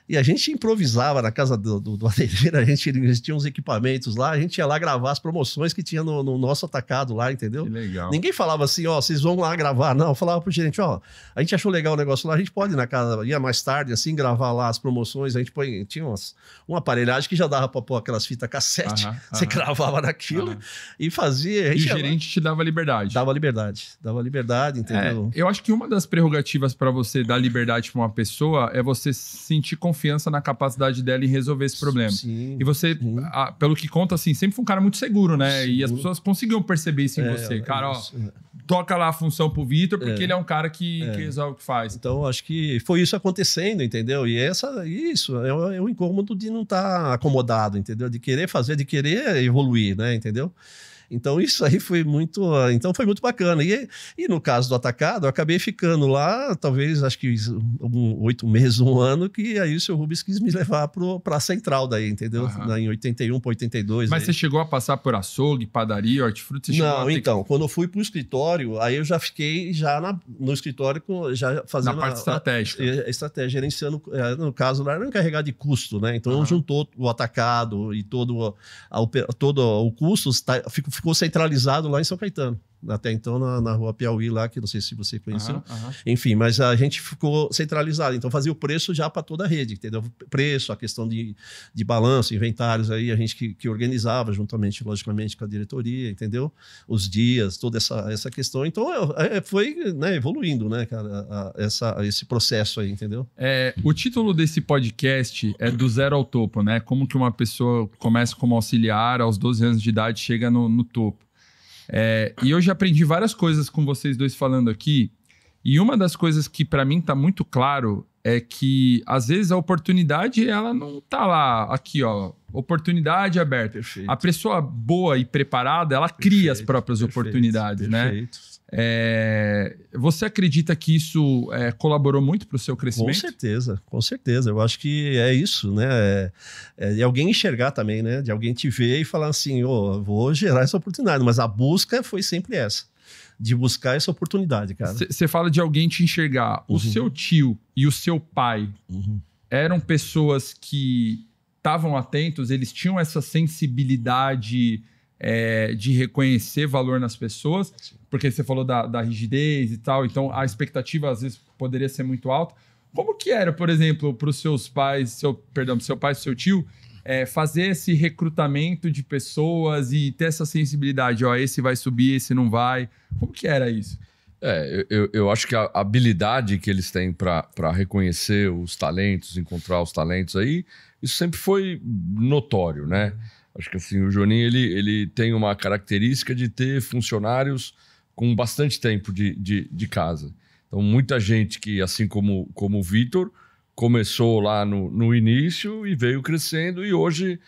E a gente improvisava na casa do Ademir, a gente tinha uns equipamentos lá, a gente ia lá gravar as promoções que tinha no nosso atacado lá, entendeu? Que legal. Ninguém falava assim, ó, vocês vão lá gravar. Não, eu falava pro gerente, ó, a gente achou legal o negócio lá, a gente pode ir na casa, ia mais tarde, assim, gravar lá as promoções, a gente tinha uma aparelhagem que já dava pra pôr aquelas fitas cassete, você gravava naquilo e fazia.
E o gerente te dava liberdade.
Dava liberdade, entendeu?
Eu acho que uma das prerrogativas para você dar liberdade para uma pessoa é você sentir confiança na capacidade dela em resolver esse problema.
Sim,
e você, pelo que conta, assim, sempre foi um cara muito seguro, né?
Sim.
E as pessoas conseguiam perceber isso em você. Cara, ó, toca lá a função pro Vitor, porque ele é um cara que resolve o que faz.
Então, acho que foi isso acontecendo, entendeu? E isso é o incômodo de não estar acomodado, entendeu? De querer fazer, de querer evoluir, né? Entendeu? Então, isso aí foi muito bacana. E no caso do atacado, eu acabei ficando lá, talvez, acho que 8 meses, 1 ano, que aí o seu Rubens quis me levar para a central daí, entendeu? Em 81 para 82.
Mas
aí.
Você chegou a passar por açougue, padaria, hortifruti?
Não, então, quando eu fui para o escritório, aí eu já fiquei no escritório já fazendo...
Na parte estratégica.
Estratégia, gerenciando, no caso lá, era encarregado de custo, né? Então, juntou o atacado e todo o custo, ficou centralizado lá em São Caetano. Até então na rua Piauí lá, que não sei se você conheceu. Enfim, mas a gente ficou centralizado. Então fazia o preço já para toda a rede, entendeu? Preço, a questão de balanço, inventários, aí a gente que organizava juntamente, logicamente, com a diretoria, entendeu? Os dias, toda essa questão. Então foi, né, evoluindo, né, cara, esse processo aí, entendeu?
O título desse podcast é Do Zero ao Topo, né? Como que uma pessoa começa como auxiliar, aos 12 anos de idade, chega no topo. E eu já aprendi várias coisas com vocês dois falando aqui. E uma das coisas que para mim tá muito claro é que, às vezes, a oportunidade ela não tá lá, aqui, ó, oportunidade aberta.
Perfeito.
A pessoa boa e preparada, ela cria as próprias oportunidades, né? Você acredita que isso colaborou muito para o seu crescimento?
Com certeza. Eu acho que é isso, né? De alguém enxergar também, né? De alguém te ver e falar assim, vou gerar essa oportunidade. Mas a busca foi sempre essa, de buscar essa oportunidade, cara.
Você fala de alguém te enxergar. O seu tio e o seu pai eram pessoas que estavam atentos, eles tinham essa sensibilidade de reconhecer valor nas pessoas, porque você falou da rigidez e tal, então a expectativa às vezes poderia ser muito alta. Como que era, por exemplo, para os seus pais, seu pai e seu tio, fazer esse recrutamento de pessoas e ter essa sensibilidade, esse vai subir, esse não vai? Como que era isso?
Eu acho que a habilidade que eles têm para reconhecer os talentos, encontrar os talentos aí, isso sempre foi notório, né? Acho que assim, o Joninho ele tem uma característica de ter funcionários com bastante tempo de casa. Então, muita gente que, assim como o Vitor, começou lá no início e veio crescendo e hoje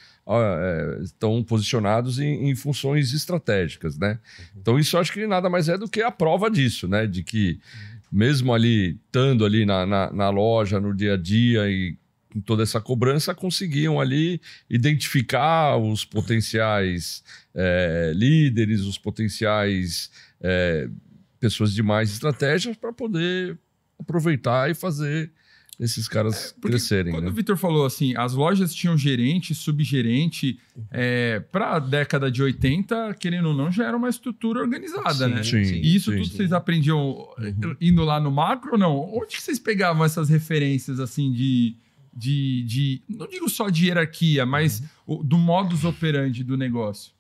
estão posicionados em funções estratégicas, né? Então isso eu acho que nada mais é do que a prova disso, né? De que mesmo ali, estando ali na loja, no dia a dia e com toda essa cobrança, conseguiam ali identificar os potenciais líderes, os potenciais pessoas de mais estratégias para poder aproveitar e fazer esses caras crescerem.
Quando
né?
o Vitor falou assim, as lojas tinham gerente, subgerente, para a década de 80, querendo ou não, já era uma estrutura organizada, né?
Sim,
E isso tudo vocês aprendiam indo lá no macro ou não? Onde que vocês pegavam essas referências assim de não digo só de hierarquia, mas do modus operandi do negócio?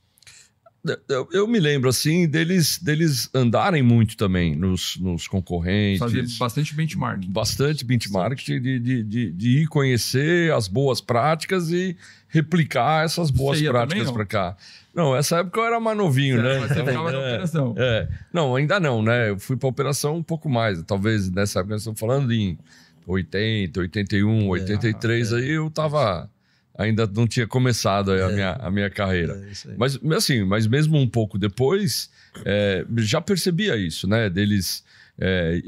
Eu me lembro, assim, deles andarem muito também nos concorrentes.
Fazer bastante benchmark.
Bastante benchmark de ir conhecer as boas práticas e replicar essas boas práticas para cá. Não, essa época eu era mais novinho, né?
Mas você ficava na operação.
Não, ainda não, né? Eu fui para a operação um pouco mais. Talvez nessa época, nós estamos falando em 80, 81, 83, aí eu estava... Ainda não tinha começado a minha carreira. Mas mesmo um pouco depois, já percebia isso, né? Deles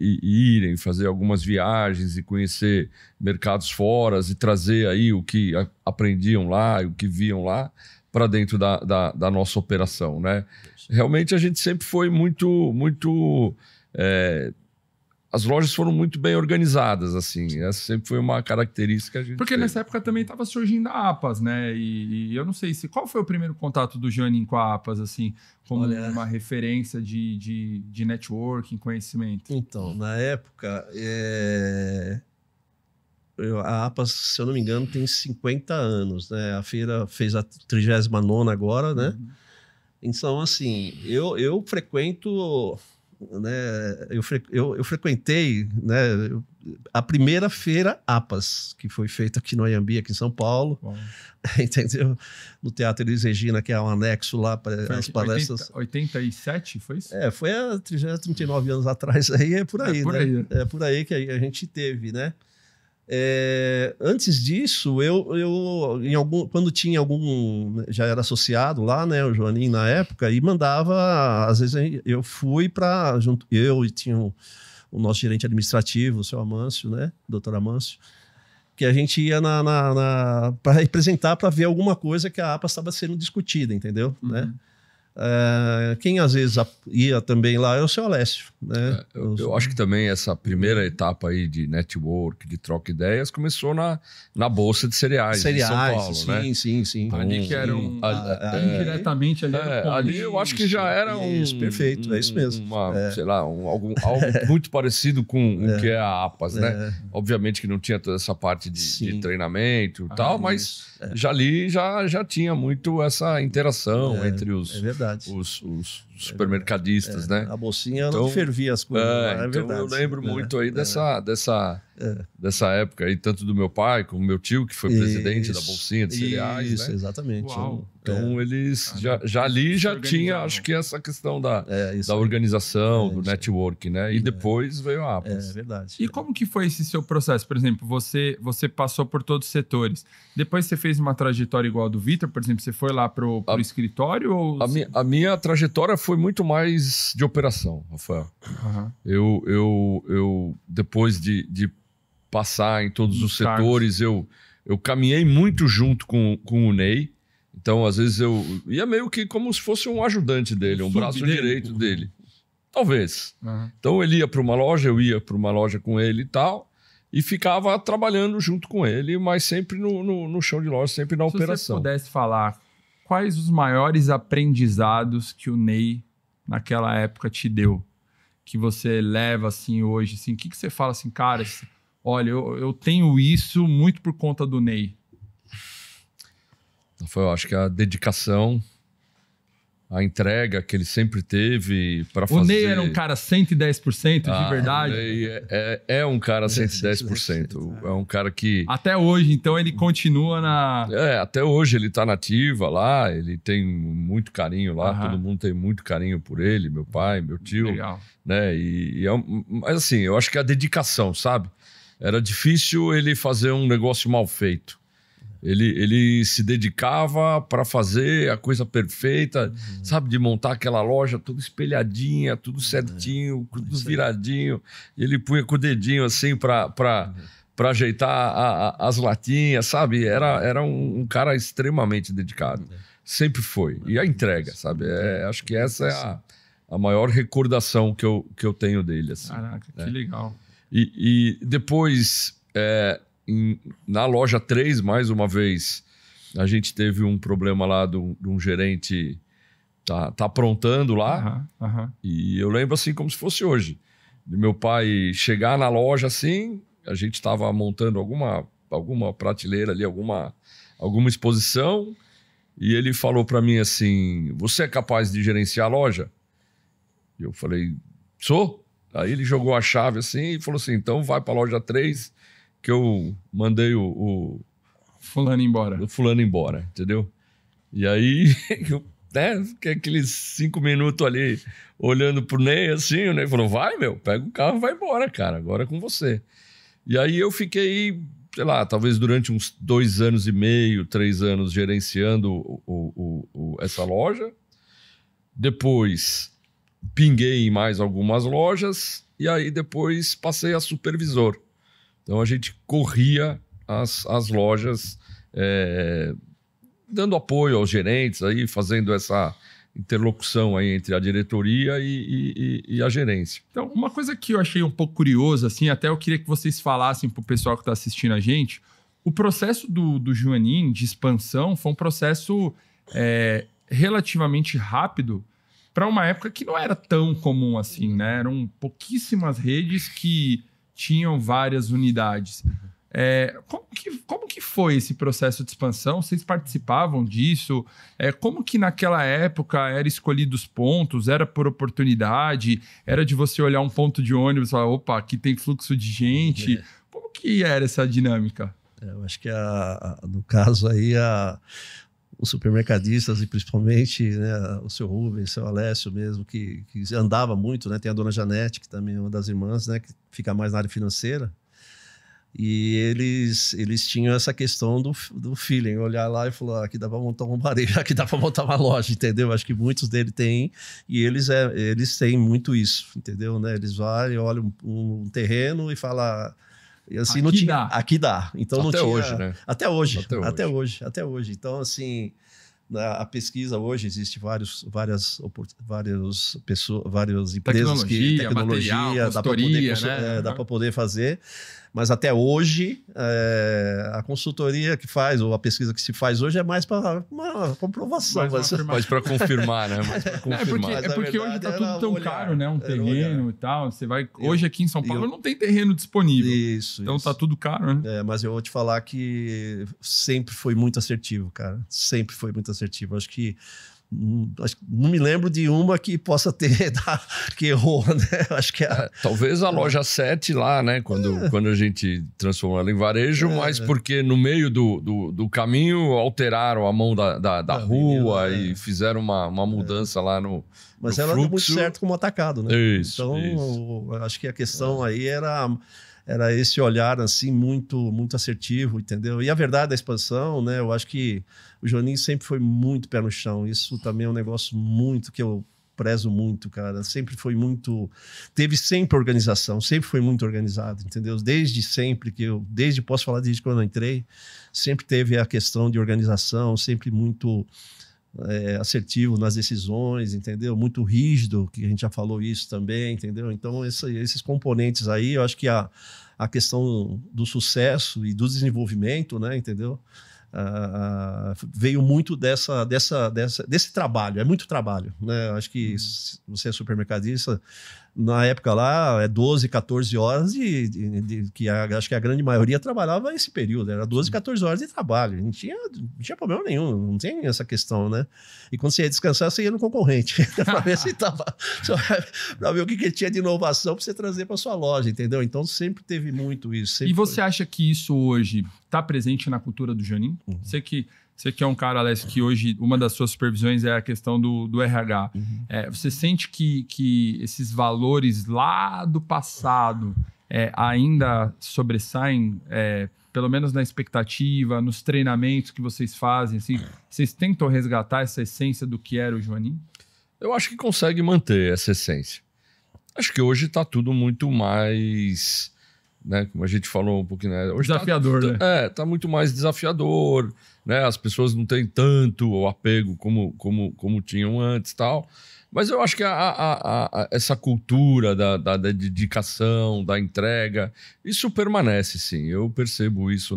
irem fazer algumas viagens e conhecer mercados fora e trazer aí o que aprendiam lá e o que viam lá para dentro da nossa operação, né? Realmente a gente sempre foi muito as lojas foram muito bem organizadas, assim. Essa sempre foi uma característica que a gente
Porque nessa época também estava surgindo a APAS, né? E eu não sei qual foi o primeiro contato do Janin com a APAS, assim, como uma referência de networking, conhecimento.
Então, na época, a APAS, se eu não me engano, tem 50 anos, né? A feira fez a 39ª agora, né? Então, assim, eu frequento... Né, eu frequentei, né, a primeira feira APAS, que foi feita aqui no Anhembi, aqui em São Paulo, entendeu? No Teatro Elis Regina, que é um anexo lá para as palestras.
87, foi isso?
Foi há 39 anos atrás, aí é por aí,
por
né?
aí.
É por aí que a gente teve, né? Antes disso, quando tinha algum, já era associado lá, né, o Joaninho na época, e mandava, às vezes eu fui para, eu e tinha o nosso gerente administrativo, o seu Amâncio, né, doutor Amâncio, que a gente ia para representar, para ver alguma coisa que a APA estava sendo discutida, entendeu? Né? Quem às vezes ia também lá é o seu Alessio, né?
Eu acho que também essa primeira etapa aí de network, de troca de ideias, começou na Bolsa de Cereais em São Paulo,
sim,
né?
Sim.
Ali que era indiretamente ali.
Ali eu acho que já era
isso, perfeito, é isso mesmo.
Sei lá, algo muito parecido com o que é a APAS, né? Obviamente que não tinha toda essa parte de treinamento e tal, mas ali já tinha muito essa interação entre os supermercadistas, né?
A bolsinha não fervia as coisas.
Então verdade. Eu lembro muito aí dessa época aí, tanto do meu pai como do meu tio, que foi presidente da bolsinha de cereais.
Isso,
né?
Exatamente.
Uau. Então eles já tinha, acho que essa questão da organização, do network, né? E depois veio a APAS.
É verdade.
E como que foi esse seu processo? Por exemplo, você passou por todos os setores. Depois você fez uma trajetória igual a do Vitor, por exemplo, você foi lá pro escritório? Ou...
A minha trajetória foi muito mais de operação, Rafael. Eu depois de passar em todos os setores, eu caminhei muito junto com o Ney. Então, às vezes, eu ia meio que como se fosse um ajudante dele, um braço direito dele. Talvez. Então, ele ia para uma loja, eu ia para uma loja com ele e tal, e ficava trabalhando junto com ele, mas sempre no chão de loja, sempre na operação.
Se você pudesse falar, quais os maiores aprendizados que o Ney, naquela época, te deu? Que você leva, assim, hoje? Assim, o que você fala assim, cara, olha, eu tenho isso muito por conta do Ney?
Eu acho que a dedicação, a entrega que ele sempre teve para fazer...
O Ney era um cara 110% de verdade?
O Ney é um cara 110%. É um cara que...
Até hoje, então, ele continua na...
Até hoje ele está na ativa lá, ele tem muito carinho lá, todo mundo tem muito carinho por ele, meu pai, meu tio.
Legal.
Né? Mas assim, eu acho que a dedicação, sabe? era difícil ele fazer um negócio mal feito. Ele se dedicava para fazer a coisa perfeita, sabe? De montar aquela loja toda espelhadinha, tudo certinho, tudo viradinho. Ele punha com o dedinho assim para ajeitar as latinhas, sabe? Era um cara extremamente dedicado. Sempre foi. E a entrega, sabe? Acho que essa é a maior recordação que eu tenho dele. Assim,
caraca, que legal.
E depois... na loja 3, mais uma vez, a gente teve um problema lá de um gerente tá aprontando lá. E eu lembro assim como se fosse hoje. De meu pai chegar na loja assim, a gente estava montando alguma prateleira ali, alguma exposição, e ele falou para mim assim: você é capaz de gerenciar a loja? E eu falei: sou. Aí ele jogou a chave assim e falou assim: então vai para a loja 3, que eu mandei o
fulano embora.
O fulano embora, entendeu? E aí, que aqueles 5 minutos ali, olhando pro Ney, assim, o Ney falou: vai, meu, pega o carro e vai embora, cara, agora é com você. E aí eu fiquei, sei lá, talvez durante uns 2 anos e meio, 3 anos, gerenciando essa loja. Depois, pinguei em mais algumas lojas, e aí depois passei a supervisor. Então a gente corria as lojas, dando apoio aos gerentes, aí, fazendo essa interlocução aí entre a diretoria e a gerência.
Então, uma coisa que eu achei um pouco curiosa, assim, até eu queria que vocês falassem para o pessoal que está assistindo a gente, o processo do Joanim de expansão foi um processo relativamente rápido para uma época que não era tão comum assim, né? Eram pouquíssimas redes que tinham várias unidades. Como que foi esse processo de expansão? Vocês participavam disso? Como que naquela época era escolhido os pontos? Era por oportunidade? Era de você olhar um ponto de ônibus e falar: opa, aqui tem fluxo de gente? Como que era essa dinâmica?
Eu acho que, no caso aí, os supermercadistas, e principalmente, né, o seu Rubens, o seu Alessio mesmo, que andava muito, né? Tem a dona Janete, que também é uma das irmãs, né? Que fica mais na área financeira. E eles tinham essa questão do feeling, olhar lá e falar: aqui dá para montar um varejo, aqui dá para montar uma loja, entendeu? Acho que muitos deles têm, e eles têm muito isso, entendeu? Né? Eles vão e olham um terreno e falam: e assim,
aqui
não tinha,
dá.
Aqui dá. Então
até
não tinha,
hoje, né?
Até hoje. Então, assim, a pesquisa hoje, existe várias pessoas, várias empresas
tecnologia, material,
dá para poder fazer. Mas até hoje, a consultoria que faz, ou a pesquisa que se faz hoje, é mais para uma comprovação.
Mais para confirmar, né?
Porque hoje está tudo tão caro, né? Um terreno e tal. Você vai... Hoje aqui em São Paulo não tem terreno disponível. Então está tudo caro, né?
Mas eu vou te falar que sempre foi muito assertivo, cara. Sempre foi muito assertivo. Acho que não me lembro de uma que possa ter que errou, né? Acho que
talvez a loja 7 lá, né? Quando a gente transformou ela em varejo, mas porque no meio do caminho alteraram a mão da rua e fizeram uma mudança lá no
Mas ela deu muito certo como atacado, né?
Então,
acho que a questão aí era esse olhar assim muito assertivo, entendeu? E a verdade da expansão, né? Eu acho que o Joanim sempre foi muito pé no chão. Isso também é um negócio muito que eu prezo muito, cara. Sempre foi muito... Teve sempre organização, sempre foi muito organizado, entendeu? Desde sempre posso falar desde quando eu entrei, sempre teve a questão de organização, sempre muito assertivo nas decisões, entendeu? Muito rígido, que a gente já falou isso também, entendeu? Então, esses componentes aí, eu acho que a questão do sucesso e do desenvolvimento, né, entendeu? Veio muito desse trabalho, é muito trabalho, né? Acho que se você é supermercadista, na época lá, 12, 14 horas que acho que a grande maioria trabalhava esse período, era 12, 14 horas de trabalho, não tinha problema nenhum, não tem essa questão, né? E quando você ia descansar, você ia no concorrente, para ver se tava, para ver o que tinha de inovação para você trazer para sua loja, entendeu? Então sempre teve muito isso.
E você acha que isso hoje está presente na cultura do Joanim? Você que é um cara, Alessio, que hoje uma das suas supervisões é a questão do RH. Você sente que esses valores lá do passado ainda sobressaem, pelo menos na expectativa, nos treinamentos que vocês fazem? Assim, vocês tentam resgatar essa essência do que era o Joanim?
Eu acho que consegue manter essa essência. Acho que hoje está tudo muito mais, né, como a gente falou um pouquinho, né? Hoje
desafiador, né?
Tá muito mais desafiador, né? As pessoas não têm tanto o apego como tinham antes e tal. Mas eu acho que essa cultura da dedicação, da entrega, isso permanece, sim. Eu percebo isso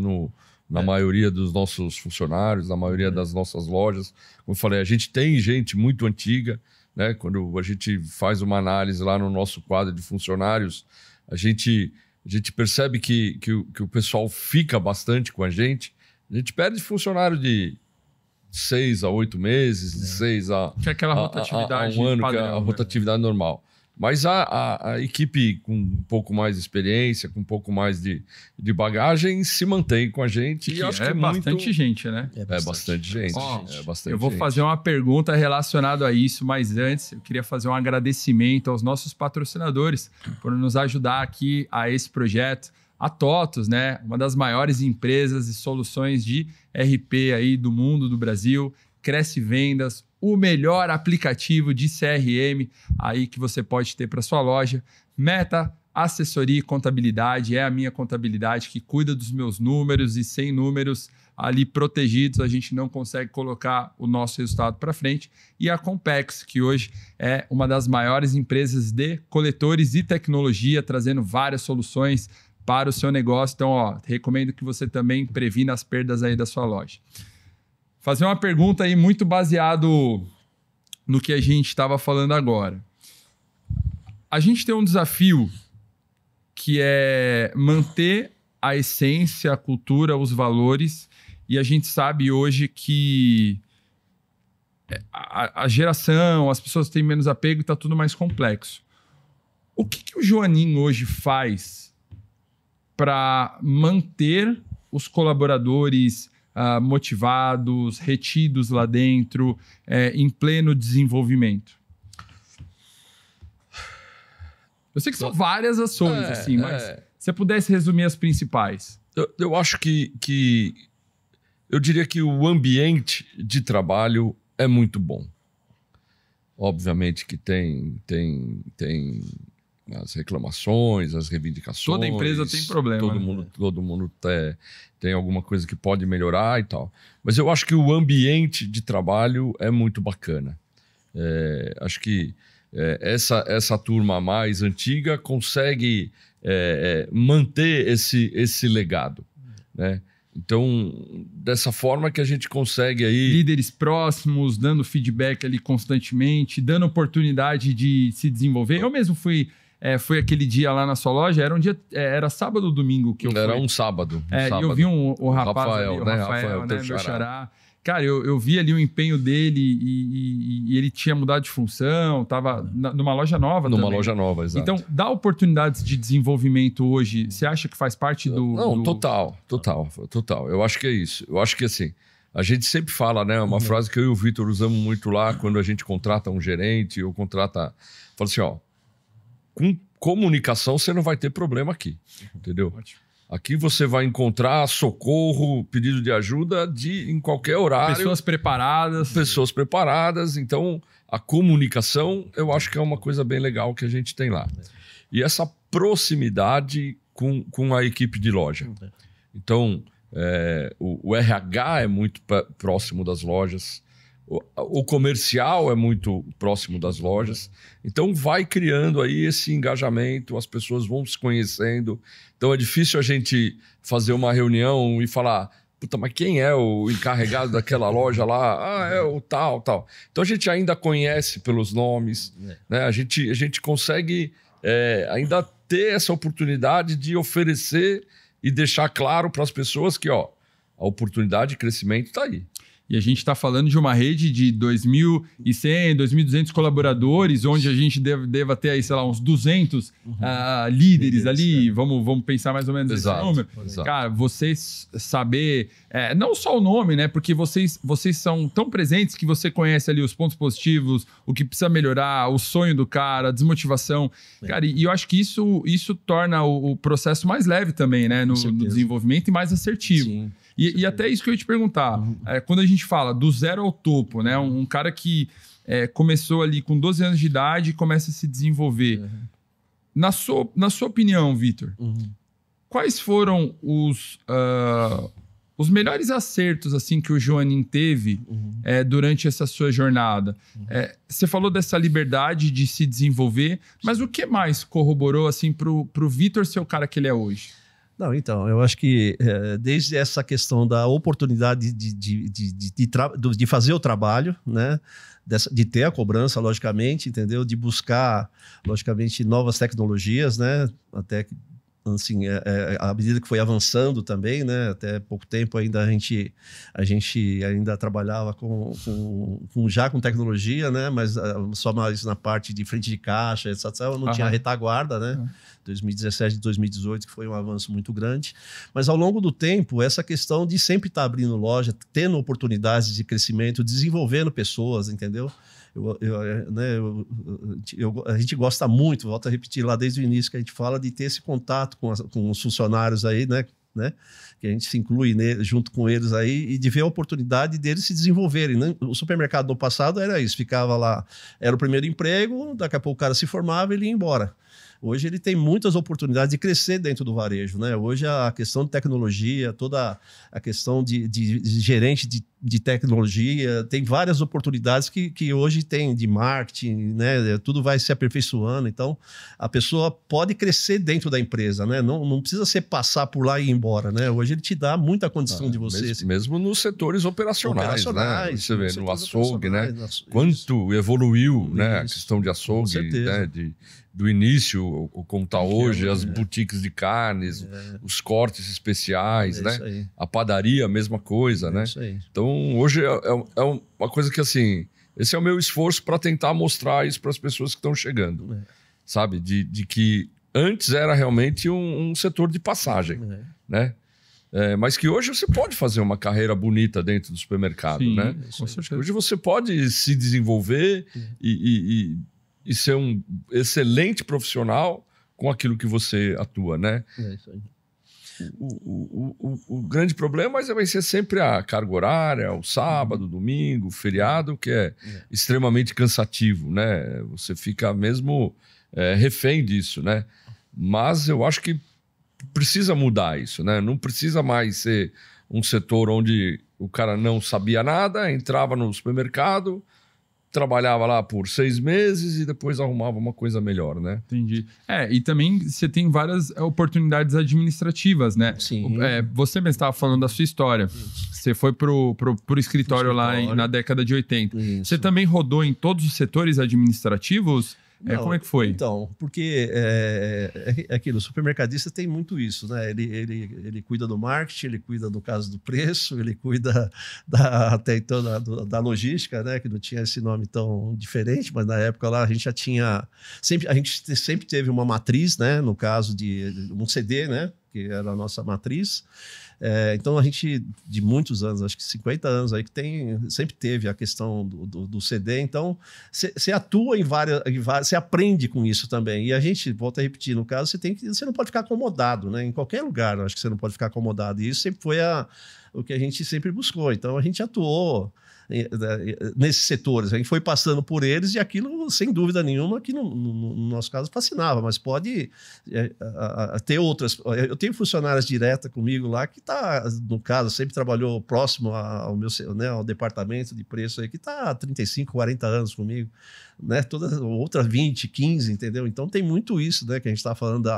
na maioria dos nossos funcionários, na maioria das nossas lojas. Como eu falei, a gente tem gente muito antiga, né? Quando a gente faz uma análise lá no nosso quadro de funcionários, a gente percebe que o pessoal fica bastante com a gente. A gente perde funcionário de 6 a 8 meses, de 6 a,
que é aquela rotatividade
a um ano,
padrão,
que é a rotatividade normal. Mas a equipe com um pouco mais de experiência, com um pouco mais de bagagem, se mantém com a gente.
E acho que é bastante gente, né?
É bastante gente.
Eu vou fazer uma pergunta relacionada a isso, mas antes eu queria fazer um agradecimento aos nossos patrocinadores por nos ajudar aqui a esse projeto. A TOTVS, né? Uma das maiores empresas e soluções de RP aí do mundo, do Brasil. Cresce Vendas, o melhor aplicativo de CRM aí que você pode ter para sua loja. Meta Assessoria e Contabilidade, é a minha contabilidade que cuida dos meus números, e sem números ali protegidos a gente não consegue colocar o nosso resultado para frente. E a Compex, que hoje é uma das maiores empresas de coletores e tecnologia, trazendo várias soluções para o seu negócio. Então, recomendo que você também previna as perdas aí da sua loja. Fazer uma pergunta aí muito baseado no que a gente estava falando agora. A gente tem um desafio que é manter a essência, a cultura, os valores, e a gente sabe hoje que a geração, as pessoas têm menos apego e está tudo mais complexo. O que o Joanim hoje faz para manter os colaboradores motivados, retidos lá dentro, em pleno desenvolvimento? Eu sei que são várias ações, assim, mas se você pudesse resumir as principais.
Eu acho que eu diria que o ambiente de trabalho é muito bom. Obviamente que tem as reclamações, as reivindicações.
Toda empresa tem problema.
Todo mundo tem alguma coisa que pode melhorar e tal. Mas eu acho que o ambiente de trabalho é muito bacana. Acho que essa turma mais antiga consegue manter esse legado, né? Então, dessa forma que a gente consegue aí...
Líderes próximos, dando feedback ali constantemente, dando oportunidade de se desenvolver. Eu mesmo fui aquele dia lá na sua loja, era sábado ou domingo que eu fui?
Era um sábado.
E eu vi o rapaz ali, Rafael, né, meu xará. Cara, eu vi ali o empenho dele e ele tinha mudado de função, estava numa loja nova também.
Numa loja nova, exato.
Então, dá oportunidades de desenvolvimento hoje, você acha que faz parte do...
Não, total. Eu acho que é isso. Eu acho que, assim, a gente sempre fala, né, uma frase que eu e o Vitor usamos muito lá, quando a gente contrata um gerente ou contrata... Fala assim, com comunicação você não vai ter problema aqui, entendeu?
Ótimo.
Aqui você vai encontrar socorro, pedido de ajuda em qualquer horário.
Pessoas preparadas. Então, a comunicação, eu acho que é uma coisa bem legal que a gente tem lá. E essa proximidade com a equipe de loja. Então, o RH é muito próximo das lojas. O comercial é muito próximo das lojas. Então, vai criando aí esse engajamento, as pessoas vão se conhecendo. Então, é difícil a gente fazer uma reunião e falar, puta, mas quem é o encarregado daquela loja lá? É o tal. Então, a gente ainda conhece pelos nomes, né? A gente consegue ainda ter essa oportunidade de oferecer e deixar claro para as pessoas que a oportunidade de crescimento está aí. E a gente está falando de uma rede de 2.100, 2.200 colaboradores, onde a gente deva ter aí, sei lá, uns 200 líderes ali. Vamos pensar mais ou menos nesse número.
Exato.
Cara, vocês saber, não só o nome, né? Porque vocês são tão presentes que você conhece ali os pontos positivos, o que precisa melhorar, o sonho do cara, a desmotivação. Cara, e eu acho que isso torna o processo mais leve também, né? No desenvolvimento e mais assertivo.
Sim.
E até isso que eu ia te perguntar. Quando a gente fala do zero ao topo, né? Um cara que começou ali com 12 anos de idade e começa a se desenvolver. Na sua opinião, Vitor, quais foram os melhores acertos assim que o Joanin teve durante essa sua jornada? Você falou dessa liberdade de se desenvolver, mas o que mais corroborou assim, pro Vitor ser o cara que ele é hoje?
Não, então, eu acho que desde essa questão da oportunidade de fazer o trabalho, né? De ter a cobrança, logicamente, entendeu? De buscar, logicamente, novas tecnologias, né? Até que, assim, à medida que foi avançando também, né? Até pouco tempo ainda a gente ainda trabalhava já com tecnologia, né? Mas só mais na parte de frente de caixa, etc. Não tinha retaguarda, né? 2017 e 2018, que foi um avanço muito grande. Mas ao longo do tempo, essa questão de sempre estar abrindo loja, tendo oportunidades de crescimento, desenvolvendo pessoas, entendeu? A gente gosta muito, volto a repetir lá desde o início que a gente fala, de ter esse contato com os funcionários aí, né? Que a gente se inclui junto com eles aí e de ver a oportunidade deles se desenvolverem, né? O supermercado no passado era isso, ficava lá, era o primeiro emprego, daqui a pouco o cara se formava e ele ia embora. Hoje ele tem muitas oportunidades de crescer dentro do varejo, né? Hoje a questão de tecnologia, toda a questão de gerente de tecnologia, tem várias oportunidades que hoje tem de marketing, né? Tudo vai se aperfeiçoando, então a pessoa pode crescer dentro da empresa, né? Não precisa ser passar por lá e ir embora, né? Hoje ele te dá muita condição de você...
Mesmo nos setores operacionais, né? Você vê no açougue, né? Quanto
isso.
Evoluiu, né? A questão de açougue, né? Do início, como está hoje, as boutiques de carnes, os cortes especiais, né? A padaria, a mesma coisa, né? Então, hoje é uma coisa que, assim, esse é o meu esforço para tentar mostrar isso para as pessoas que estão chegando, sabe? De que antes era realmente um setor de passagem, né? Mas que hoje você pode fazer uma carreira bonita dentro do supermercado, né?
Com certeza.
Hoje você pode se desenvolver e ser um excelente profissional com aquilo que você atua, né?
Isso aí.
O grande problema vai ser sempre a carga horária, o sábado, domingo, o feriado, que é extremamente cansativo, né? Você fica mesmo refém disso, né? Mas eu acho que precisa mudar isso, né? Não precisa mais ser um setor onde o cara não sabia nada, entrava no supermercado, trabalhava lá por 6 meses e depois arrumava uma coisa melhor, né?
Entendi. E também você tem várias oportunidades administrativas, né?
Sim.
Você mesmo estava falando da sua história. Você foi pro escritório lá na década de 80.
Isso.
Você também rodou em todos os setores administrativos? Como é que foi?
Então, porque é aquilo, o supermercadista tem muito isso, né? Ele cuida do marketing, ele cuida do caso do preço, ele cuida até então da logística, né? Que não tinha esse nome tão diferente, mas na época lá a gente já tinha... A gente sempre teve uma matriz, né? No caso de um CD, né? Que era a nossa matriz. Então a gente, de muitos anos, acho que 50 anos aí, que sempre teve a questão do CD. Então você atua em várias, você aprende com isso também. E a gente, volta a repetir, no caso, você não pode ficar acomodado, né? Em qualquer lugar, eu acho que você não pode ficar acomodado. E isso sempre foi o que a gente sempre buscou. Então a gente atuou nesses setores, a gente foi passando por eles e aquilo, sem dúvida nenhuma, que no nosso caso fascinava, mas pode ter outras. Eu tenho funcionárias diretas comigo lá que está, no caso, sempre trabalhou próximo ao meu, né, ao departamento de preço aí, que está há 35, 40 anos comigo, né? Todas outras 20, 15, entendeu? Então tem muito isso, né, que a gente está falando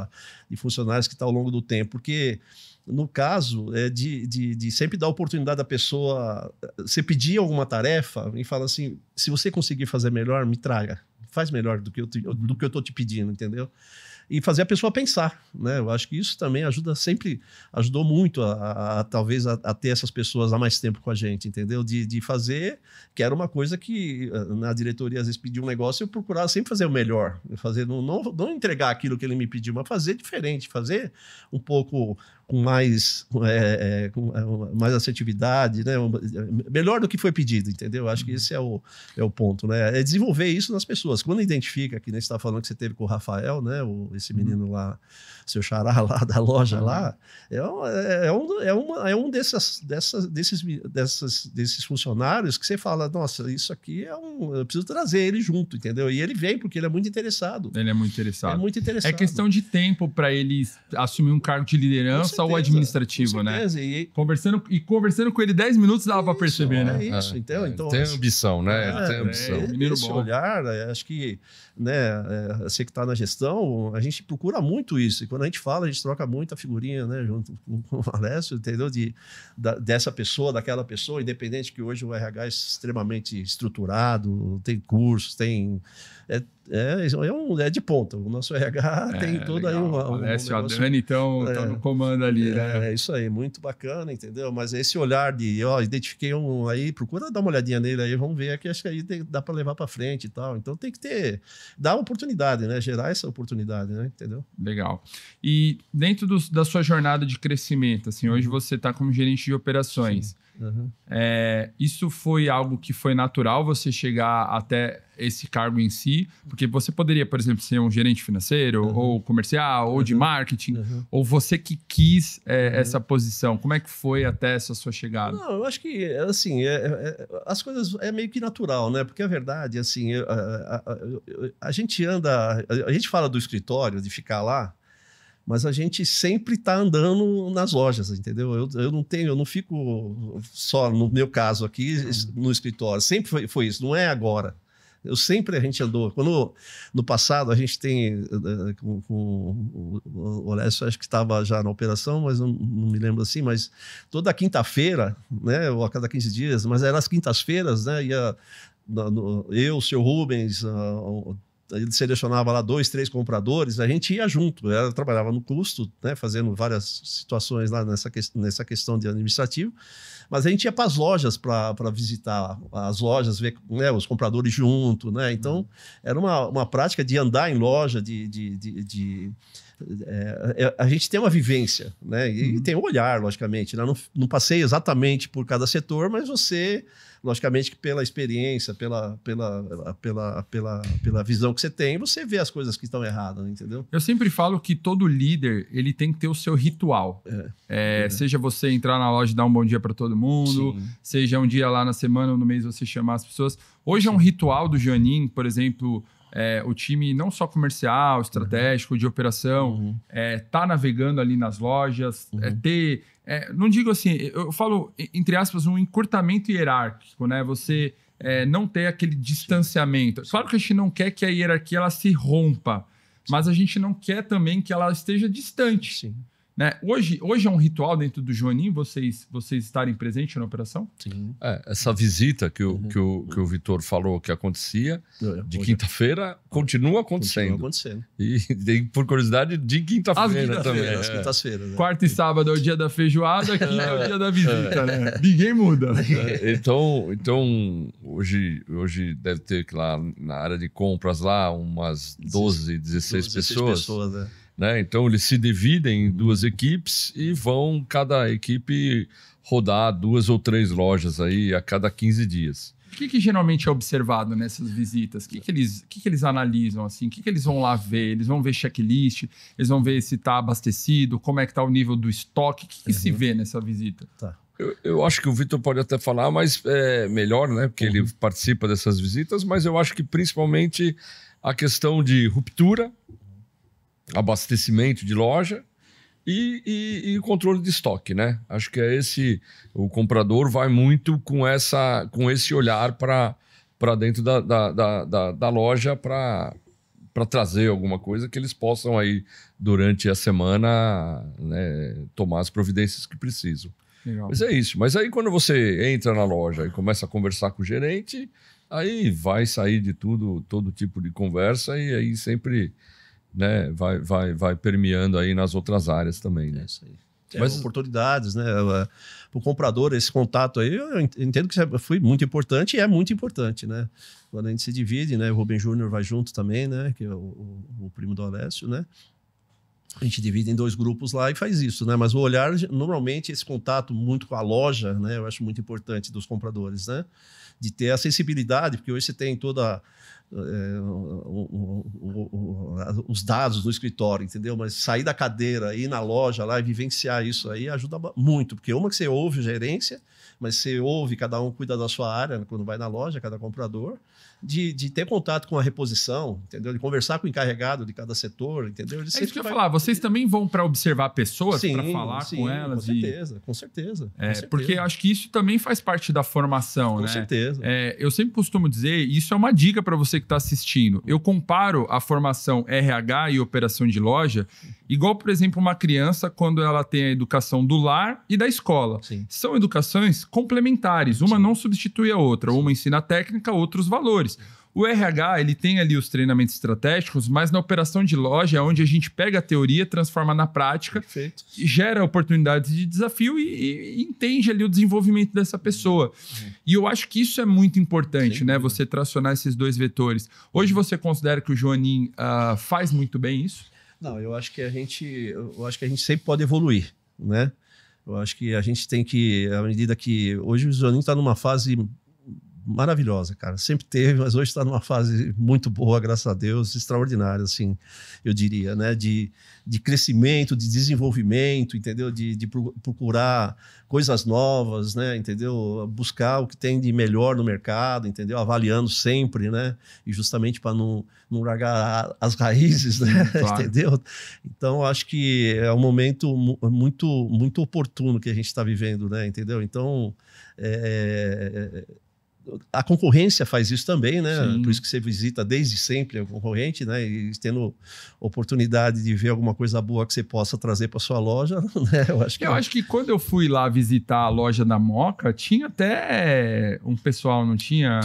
de funcionários que está ao longo do tempo, porque no caso, de sempre dar a oportunidade da pessoa, você pedir alguma tarefa e fala assim, se você conseguir fazer melhor, me traga. Faz melhor do que eu estou te pedindo, entendeu? e fazer a pessoa pensar, né? Eu acho que isso também ajudou muito talvez a ter essas pessoas há mais tempo com a gente, entendeu? De fazer, que era uma coisa que na diretoria às vezes pedia um negócio, eu procurava sempre fazer o melhor, fazer, não entregar aquilo que ele me pediu, mas fazer diferente, fazer um pouco com mais assertividade, né? Melhor do que foi pedido, entendeu? Eu acho que esse é o ponto, né? É desenvolver isso nas pessoas. Quando identifica, que nem você está falando que você teve com o Rafael, né? Esse menino lá, seu xará lá da loja lá, é um desses funcionários que você fala, nossa, isso aqui eu preciso trazer ele junto, entendeu? E ele vem porque ele é muito interessado.
Ele é muito interessado.
É muito interessado.
É questão de tempo para ele assumir um cargo de liderança ou administrativo, né? Conversando com ele 10 minutos dava para perceber, né?
É isso, então,
tem ambição, né? Tem ambição.
Esse olhar, acho que, né, você que está na gestão, a gente procura muito isso. E quando a gente fala, a gente troca muita figurinha, né, junto com o Alessio, entendeu? Dessa pessoa, daquela pessoa, independente que hoje o RH é extremamente estruturado, tem cursos, tem... É de ponta. O nosso RH tem toda aí
o Alessio e a Dani estão no comando ali, né?
É isso aí, muito bacana, entendeu? Mas esse olhar de, identifiquei um aí, procura dar uma olhadinha nele aí, vamos ver, que acho que aí dá para levar para frente e tal. Então tem que dar oportunidade, né? Gerar essa oportunidade, né? Entendeu?
Legal. E dentro da sua jornada de crescimento, assim, hoje você está como gerente de operações.
Uhum.
Isso foi algo que foi natural você chegar até esse cargo em si? Porque você poderia, por exemplo, ser um gerente financeiro, ou comercial, ou de marketing, ou você que quis essa posição. Como é que foi até essa sua chegada?
Não, eu acho que, assim, as coisas é meio que natural, né? Porque a verdade, assim, a gente fala do escritório, de ficar lá, mas a gente sempre está andando nas lojas, entendeu? Eu não fico só, no meu caso aqui, no escritório. Sempre foi isso, não é agora. A gente andou. Quando no passado a gente tem com o Alessio, acho que estava já na operação, mas não me lembro assim, mas toda quinta-feira, né, ou a cada 15 dias, mas eram as quintas-feiras, né, eu, o seu Rubens, ele selecionava lá 2, 3 compradores, a gente ia junto, ela trabalhava no custo, né, fazendo várias situações lá nessa questão de administrativo, mas a gente ia para as lojas para visitar as lojas, ver, né, os compradores junto, né? Então era uma prática de andar em loja, a gente tem uma vivência, né? E tem um olhar, logicamente, né? Não passei exatamente por cada setor, mas você, logicamente, que pela experiência, pela visão que você tem, você vê as coisas que estão erradas, entendeu?
Eu sempre falo que todo líder, ele tem que ter o seu ritual. Seja você entrar na loja e dar um bom dia para todo mundo, seja um dia lá na semana ou no mês você chamar as pessoas. Hoje é um ritual do Joanim, por exemplo, o time não só comercial, estratégico, de operação, tá navegando ali nas lojas, não digo assim, eu falo, entre aspas, um encurtamento hierárquico, né? Você não ter aquele distanciamento. Claro que a gente não quer que a hierarquia ela se rompa, mas a gente não quer também que ela esteja distante.
Sim.
Né? Hoje é um ritual dentro do Joanim vocês estarem presentes na operação?
Sim.
Essa visita que o Vitor falou que acontecia de quinta-feira continua acontecendo. E por curiosidade, de quinta-feira também.
As quintas-feiras. Né?
Quarta e sábado é o dia da feijoada, quinta é o dia da visita, né? Ninguém muda.
Então hoje deve ter lá na área de compras lá umas 12, 16 pessoas. Né? Então, eles se dividem em 2 equipes e vão, cada equipe, rodar 2 ou 3 lojas aí a cada 15 dias.
O que geralmente é observado nessas visitas? O que eles analisam? Assim? O que eles vão lá ver? Eles vão ver checklist? Eles vão ver se está abastecido? Como é que está o nível do estoque? O que se vê nessa visita?
Tá.
Eu acho que o Vitor pode até falar, mas é melhor, né? Porque ele participa dessas visitas, mas eu acho que principalmente a questão de ruptura, abastecimento de loja e o controle de estoque, né? Acho que o comprador vai muito com esse olhar para dentro da loja para trazer alguma coisa que eles possam aí durante a semana, né, tomar as providências que precisam.
Legal.
Mas é isso. Mas aí quando você entra na loja e começa a conversar com o gerente, aí vai sair de todo tipo de conversa e aí sempre né, vai permeando aí nas outras áreas também, né?
É isso aí.
Mas
oportunidades, né? Para o comprador, esse contato aí, eu entendo que foi muito importante e é muito importante, né? Quando a gente se divide, né? O Rubem Júnior vai junto também, né? Que é o primo do Alessio, né? A gente divide em 2 grupos lá e faz isso, né? Mas o olhar, normalmente, esse contato muito com a loja, né? Eu acho muito importante dos compradores, né? De ter acessibilidade, porque hoje você tem toda... os dados do escritório, entendeu? Mas sair da cadeira, ir na loja lá e vivenciar isso aí ajuda muito, porque uma que você ouve gerência, mas você ouve, cada um cuida da sua área, quando vai na loja, cada comprador, de ter contato com a reposição, entendeu? De conversar com o encarregado de cada setor, entendeu?
É isso que eu ia falar, vocês também vão para observar pessoas, para falar com elas?
Com certeza.
Porque eu acho que isso também faz parte da formação, né?
Com certeza.
Eu sempre costumo dizer, isso é uma dica para você que está assistindo. Eu comparo a formação RH e operação de loja igual, por exemplo, uma criança quando ela tem a educação do lar e da escola.
Sim.
São educações complementares, uma não substitui a outra, uma ensina a técnica, outros valores. O RH, ele tem ali os treinamentos estratégicos, mas na operação de loja é onde a gente pega a teoria, transforma na prática,
Perfeito.
gera oportunidades de desafio e entende ali o desenvolvimento dessa pessoa. E eu acho que isso é muito importante, né? Você tracionar esses 2 vetores. Hoje você considera que o Joanim faz muito bem isso?
Não, eu acho que a gente sempre pode evoluir, né? Eu acho que a gente tem que, à medida que... Hoje o Joanim está numa fase maravilhosa, cara. Sempre teve, mas hoje está numa fase muito boa, graças a Deus, extraordinária, assim, eu diria, né? De crescimento, de desenvolvimento, entendeu? De procurar coisas novas, né? Entendeu? Buscar o que tem de melhor no mercado, entendeu? Avaliando sempre, né? E justamente para não largar as raízes, né?
Claro.
Entendeu? Então, acho que é um momento muito oportuno que a gente está vivendo, né? Entendeu? Então, a concorrência faz isso também, né?
Sim.
Por isso que você visita desde sempre a concorrente, né? E tendo oportunidade de ver alguma coisa boa que você possa trazer para sua loja, né? Eu acho que
quando eu fui lá visitar a loja da Moca, tinha até um pessoal, não tinha?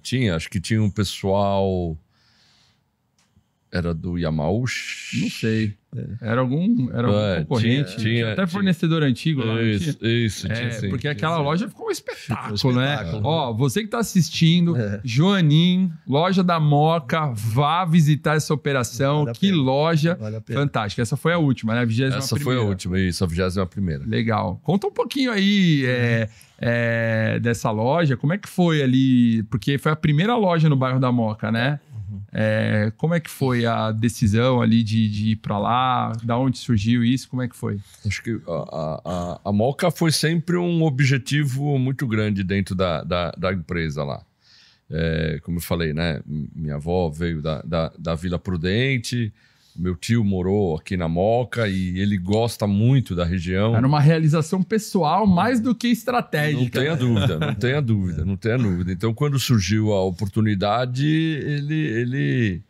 Tinha. Acho que tinha um pessoal... Era do Yamauchi?
Não sei. Era algum concorrente. Tinha até fornecedor antigo lá.
Isso, tinha sim.
Porque aquela loja ficou um espetáculo, né?
espetáculo.
Ó, você que está assistindo, Joanim, loja da Moca, vá visitar essa operação.
Vale a
Que
pena.
loja
Vale a pena.
fantástica. Essa foi a última, né? A 21ª.
Essa foi a última, isso, a 21ª.
Legal. Conta um pouquinho aí dessa loja. Como é que foi ali? Porque foi a primeira loja no bairro da Moca, né? Como é que foi a decisão ali de ir para lá? Da onde surgiu isso? Como é que foi?
Acho que a Moca foi sempre um objetivo muito grande dentro da empresa lá. Como eu falei, né? Minha avó veio da Vila Prudente, meu tio morou aqui na Moca e ele gosta muito da região.
Era uma realização pessoal mais do que estratégica.
Não tenha dúvida. Então, quando surgiu a oportunidade, ele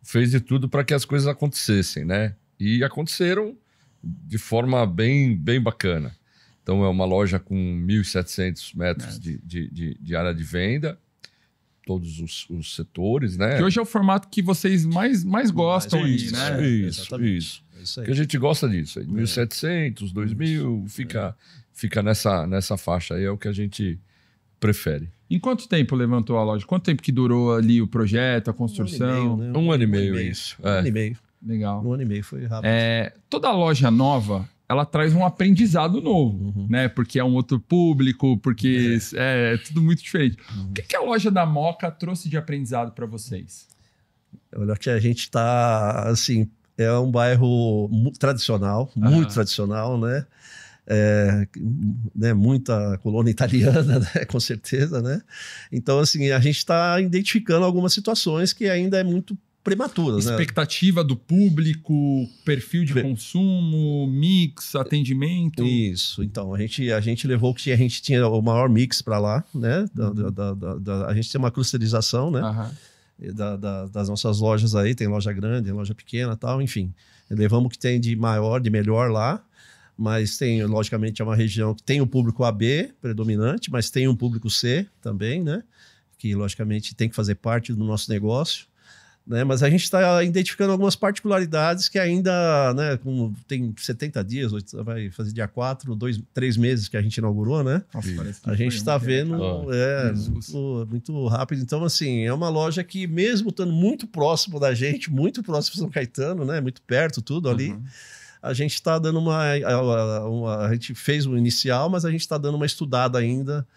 fez de tudo para que as coisas acontecessem, né? E aconteceram de forma bem bacana. Então, é uma loja com 1.700 metros de área de venda, todos os setores, né?
Que hoje é o formato que vocês mais gostam ali, né?
Isso.
É isso aí.
Que a gente gosta disso. 1.700, 2.000, fica nessa faixa aí, é o que a gente prefere.
Em quanto tempo levantou a loja? Quanto tempo que durou ali o projeto, a construção?
1 ano e meio, isso.
1 ano e meio.
Legal.
1 ano e meio, foi rápido.
Toda loja nova, ela traz um aprendizado novo, né? Porque é um outro público, porque é tudo muito diferente. O que a loja da Moca trouxe de aprendizado para vocês?
Olha que a gente está, assim, é um bairro tradicional, muito tradicional, né? Muita colônia italiana, né? Com certeza, né? Então, assim, a gente está identificando algumas situações que ainda é muito prematuras,
expectativa do público, perfil de consumo, mix, atendimento.
Isso. Então, a gente levou que a gente tinha o maior mix para lá, né? A gente tem uma clusterização, né? Das nossas lojas aí, tem loja grande, tem loja pequena e tal, enfim. Levamos o que tem de maior, de melhor lá, mas tem, logicamente, é uma região que tem o público AB predominante, mas tem um público C também, né? Que, logicamente, tem que fazer parte do nosso negócio. né? Mas a gente está identificando algumas particularidades que ainda, né, como tem 70 dias, vai fazer dia 4, 3 meses que a gente inaugurou, né?
Nossa, parece que
A gente está vendo muito rápido. Então, assim, é uma loja que, mesmo estando muito próximo da gente, muito próximo de São Caetano, né? Muito perto, tudo ali. A gente está dando a gente fez o inicial, mas a gente está dando uma estudada ainda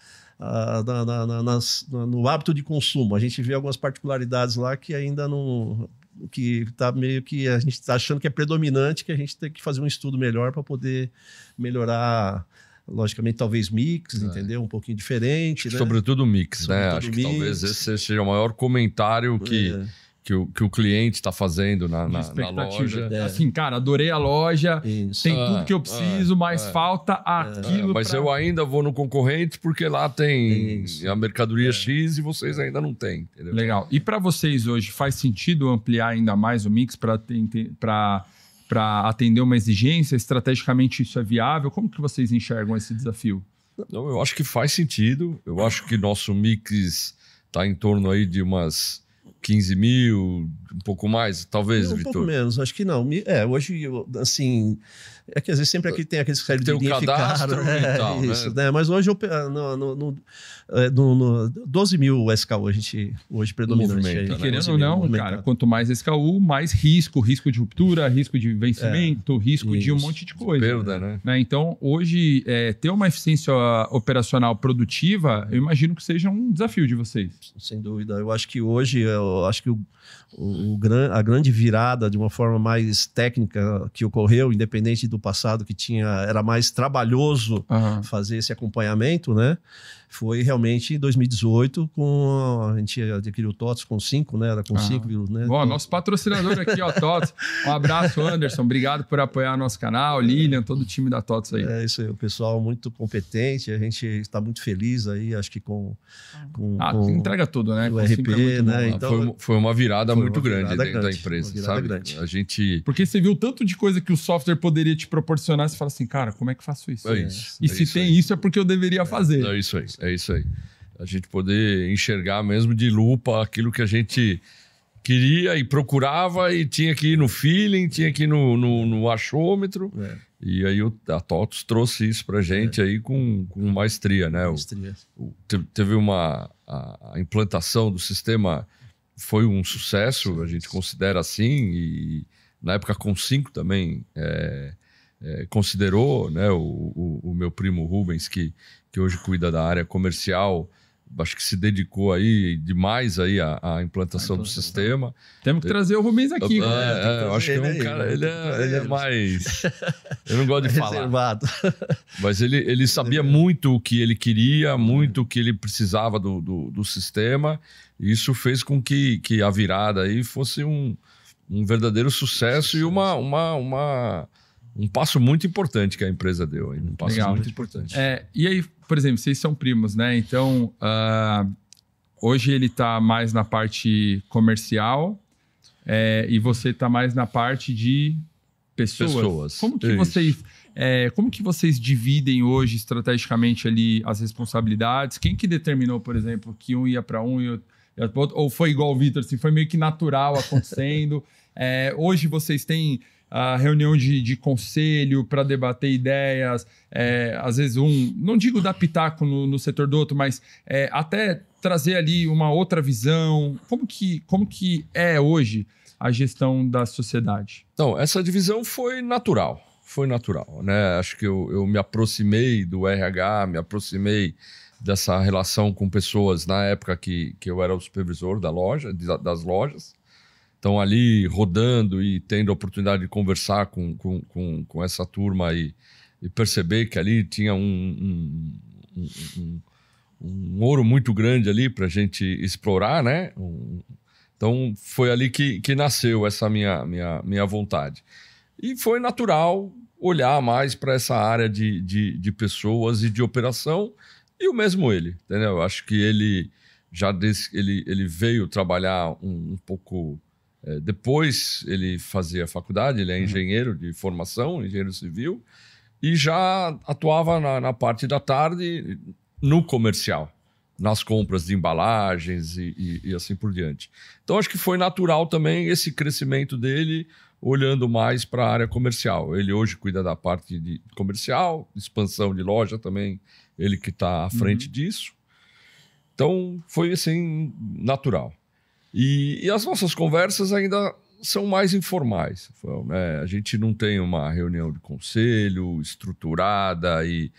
no hábito de consumo. A gente vê algumas particularidades lá que ainda não... que tá meio que a gente está achando que é predominante, que a gente tem que fazer um estudo melhor para poder melhorar, logicamente, talvez mix, entendeu? Um pouquinho diferente, né?
Sobretudo o mix, né?
Sobretudo
Acho que
mix.
talvez esse seja o maior comentário que o cliente está fazendo na loja.
Assim, cara, adorei a loja,
Isso.
tem tudo que eu preciso, mas falta aquilo.
Mas eu ainda vou no concorrente porque lá tem a mercadoria X e vocês ainda não têm. Entendeu?
Legal. E para vocês hoje, faz sentido ampliar ainda mais o mix para atender uma exigência? Estrategicamente isso é viável? Como que vocês enxergam esse desafio?
Não, eu acho que faz sentido. Eu acho que nosso mix está em torno aí de umas 15 mil, um pouco mais, talvez, Vitor?
Um pouco menos, acho que não. Hoje, assim, é que às vezes sempre aqui tem aqueles critérios
tem
de linha
cadastro e tal,
isso,
né?
Mas hoje, no 12 mil SKU a gente hoje predominante.
Movimenta,
aí,
né?
Querendo ou não, cara, quanto mais SKU, mais risco de ruptura, risco de vencimento, risco de um monte de coisa.
Perda, né?
Então, hoje, ter uma eficiência operacional produtiva, eu imagino que seja um desafio de vocês.
Sem dúvida. Eu acho que hoje, a grande virada de uma forma mais técnica que ocorreu, independente do passado que era mais trabalhoso fazer esse acompanhamento, né? Foi realmente em 2018, a gente adquiriu o TOTS com 5, né? Era com 5, né?
Bom, nosso patrocinador aqui, ó, TOTS. Um abraço, Anderson. Obrigado por apoiar nosso canal. Lilian, todo o time da TOTS aí.
É isso aí, o pessoal muito competente. A gente está muito feliz aí, acho que com
entrega tudo, né?
O RP, né?
Então, foi uma virada muito grande dentro da empresa, sabe?
Grande.
A gente...
Porque você viu tanto de coisa que o software poderia te proporcionar, você fala assim, cara, como é que faço isso? E se tem isso, é porque eu deveria fazer.
É isso aí, é isso aí. A gente poder enxergar mesmo de lupa aquilo que a gente queria e procurava e tinha que ir no feeling, tinha que ir no achômetro. E aí a TOTS trouxe isso pra gente aí com maestria, né? Teve a implantação do sistema, foi um sucesso, a gente considera assim, e na época com 5 também considerou, né? O meu primo Rubens, que hoje cuida da área comercial, acho que se dedicou aí demais aí à implantação do sistema.
Temos que trazer o Rubens aqui.
Eu acho que é um cara, ele é mais... Eu não gosto de falar.
Reservado.
Mas ele sabia muito o que ele queria, muito o que ele precisava do sistema. E isso fez com que a virada aí fosse um verdadeiro sucesso e um passo muito importante que a empresa deu. Um passo muito importante.
E aí, por exemplo, vocês são primos, né? Então, hoje ele está mais na parte comercial e você está mais na parte de pessoas. Como que vocês dividem hoje estrategicamente ali as responsabilidades? Quem que determinou, por exemplo, que um ia para um e outro? Ou foi igual o Vitor, assim, foi meio que natural acontecendo? Hoje vocês têm a reunião de conselho para debater ideias, às vezes não digo dar pitaco no setor do outro, mas até trazer ali uma outra visão. Como que é hoje a gestão da sociedade?
Então, essa divisão foi natural, né? Acho que eu me aproximei do RH, me aproximei dessa relação com pessoas na época que eu era o supervisor das lojas. Então, ali rodando e tendo a oportunidade de conversar com essa turma e perceber que ali tinha um ouro muito grande ali para a gente explorar, né? Então, foi ali que nasceu essa minha vontade. E foi natural olhar mais para essa área de pessoas e de operação, e o mesmo ele, entendeu? Eu acho que ele veio trabalhar um pouco... depois ele fazia faculdade, ele é engenheiro de formação, engenheiro civil, e já atuava na parte da tarde no comercial, nas compras de embalagens e assim por diante. Então, acho que foi natural também esse crescimento dele, olhando mais para a área comercial. Ele hoje cuida da parte de comercial, expansão de loja também, ele que está à frente disso. Então, foi assim, natural. E as nossas conversas ainda são mais informais. Né? A gente não tem uma reunião de conselho estruturada e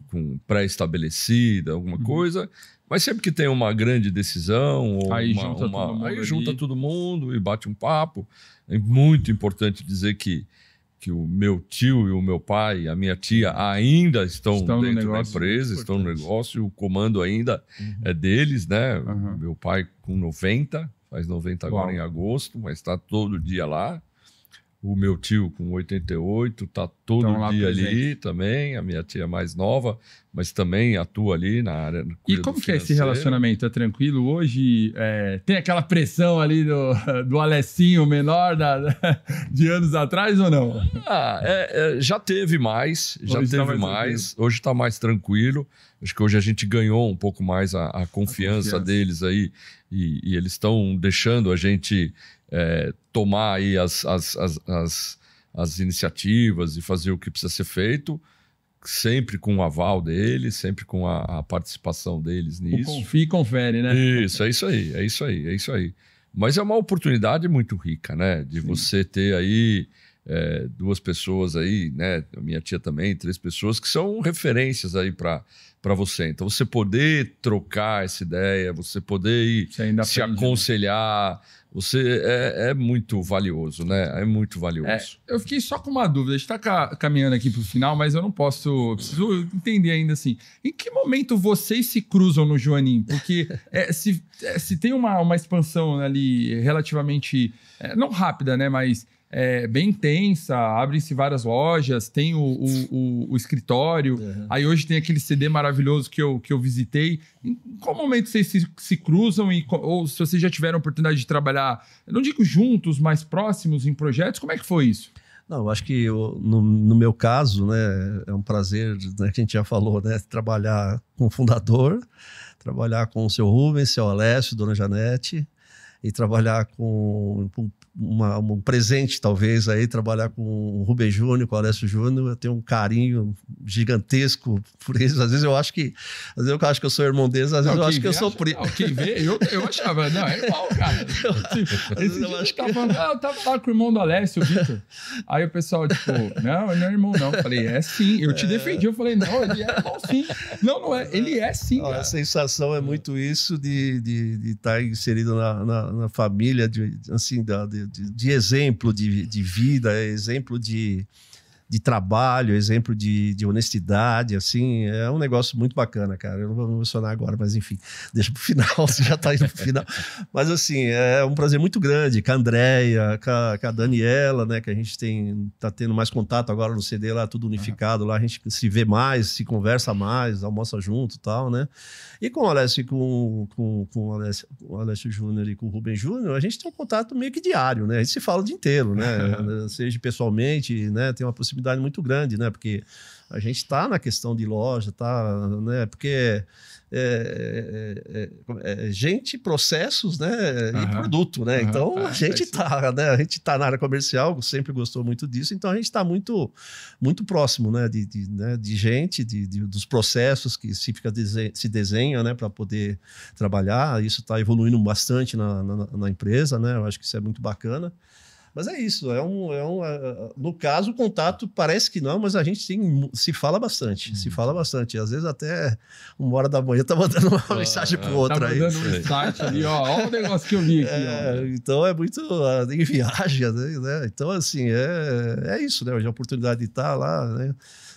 com pré-estabelecida, alguma coisa, mas sempre que tem uma grande decisão, ou
aí
junta todo mundo e bate um papo. É muito importante dizer que o meu tio e o meu pai, a minha tia, ainda estão dentro da empresa, estão no negócio, o comando ainda é deles, né? Meu pai com 90, faz 90 agora em agosto, mas está todo dia lá. O meu tio com 88 está todo dia ali também. A minha tia mais nova, mas também atua ali na área.
E como que é esse relacionamento? É tranquilo hoje? Tem aquela pressão ali do Alessinho menor de anos atrás ou não?
Já teve mais. Hoje está mais tranquilo. Acho que hoje a gente ganhou um pouco mais a confiança deles aí. E eles estão deixando a gente tomar aí as iniciativas e fazer o que precisa ser feito, sempre com o aval deles, sempre com a participação deles nisso.
Confia e confere, né?
Isso, é isso aí. Mas é uma oportunidade muito rica, né? De você ter aí duas pessoas aí, né? A minha tia também, 3 pessoas que são referências aí para você. Então, você poder trocar essa ideia, você poder ir se aconselhar, é muito valioso, né? É muito valioso.
Eu fiquei só com uma dúvida. A gente está caminhando aqui para o final, mas eu não posso... Preciso entender ainda assim. Em que momento vocês se cruzam no Joanim? Porque se tem uma expansão ali relativamente... não rápida, né? Mas... bem intensa, abrem-se várias lojas, tem o escritório, aí hoje tem aquele CD maravilhoso que eu visitei. Em qual momento vocês se cruzam ou se vocês já tiveram a oportunidade de trabalhar, eu não digo juntos, mas próximos em projetos, como é que foi isso?
Não, eu acho que no meu caso, né, é um prazer, né, que a gente já falou, né, trabalhar com o fundador, trabalhar com o seu Rubens, seu Alessio, dona Janete, e trabalhar com um presente, talvez, aí, trabalhar com o Rubens Júnior, com o Alessio Júnior. Eu tenho um carinho gigantesco por eles. Às vezes eu acho que eu sou irmão deles, às vezes eu acho que eu sou primo.
Quem vê, eu achava, não, é irmão, cara. Eu acho que eu tava com o irmão do Alessio, o Vitor. Aí o pessoal, tipo, não, ele não é irmão, não. Eu falei, é sim. Eu te defendi, eu falei, não, ele é irmão, sim. Não é, ele é sim.
A sensação é muito isso de estar inserido na família, assim, de exemplo de vida, exemplo de trabalho, exemplo de honestidade, assim, é um negócio muito bacana, cara. Eu não vou me emocionar agora, mas enfim, deixa pro final, você já tá indo pro final. Mas assim, é um prazer muito grande com a Andréia, com a Daniela, né, que a gente tá tendo mais contato agora no CD lá, tudo unificado, lá a gente se vê mais, se conversa mais, almoça junto e tal, né? E com o Alessio, com o Alessio Júnior e com o Rubens Júnior, a gente tem um contato meio que diário, né? A gente se fala o dia inteiro, né? Seja pessoalmente, né? Tem uma possibilidade muito grande, né? Porque a gente está na questão de loja, tá, né? Porque gente, processos, né? E produto, né? Então a gente tá, né? A gente tá na área comercial, sempre gostou muito disso, então a gente está muito, muito próximo, né? De gente, dos processos que se desenha, né? Para poder trabalhar. Isso está evoluindo bastante na empresa, né? Eu acho que isso é muito bacana. Mas é isso, no caso o contato parece que não, mas a gente se fala bastante, às vezes até 1h da manhã tá mandando uma mensagem pro outro
tá
aí.
Tá mandando um insight ali, ó o negócio que eu vi aqui.
Então é muito, em viagem, né? Então assim, é isso, né? Hoje a oportunidade de estar lá, né?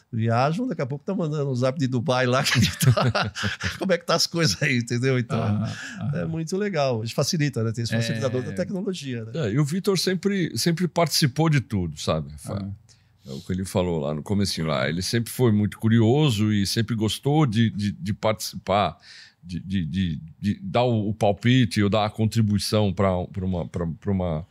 Viajam, daqui a pouco tá mandando um zap de Dubai lá, como é que tá as coisas aí, entendeu? Então, é muito legal, a gente facilita, né? Tem esse facilitador da tecnologia, né?
E o Vitor sempre participou de tudo, sabe? É o que ele falou lá no comecinho lá, ele sempre foi muito curioso e sempre gostou de participar, de dar o palpite ou dar a contribuição para uma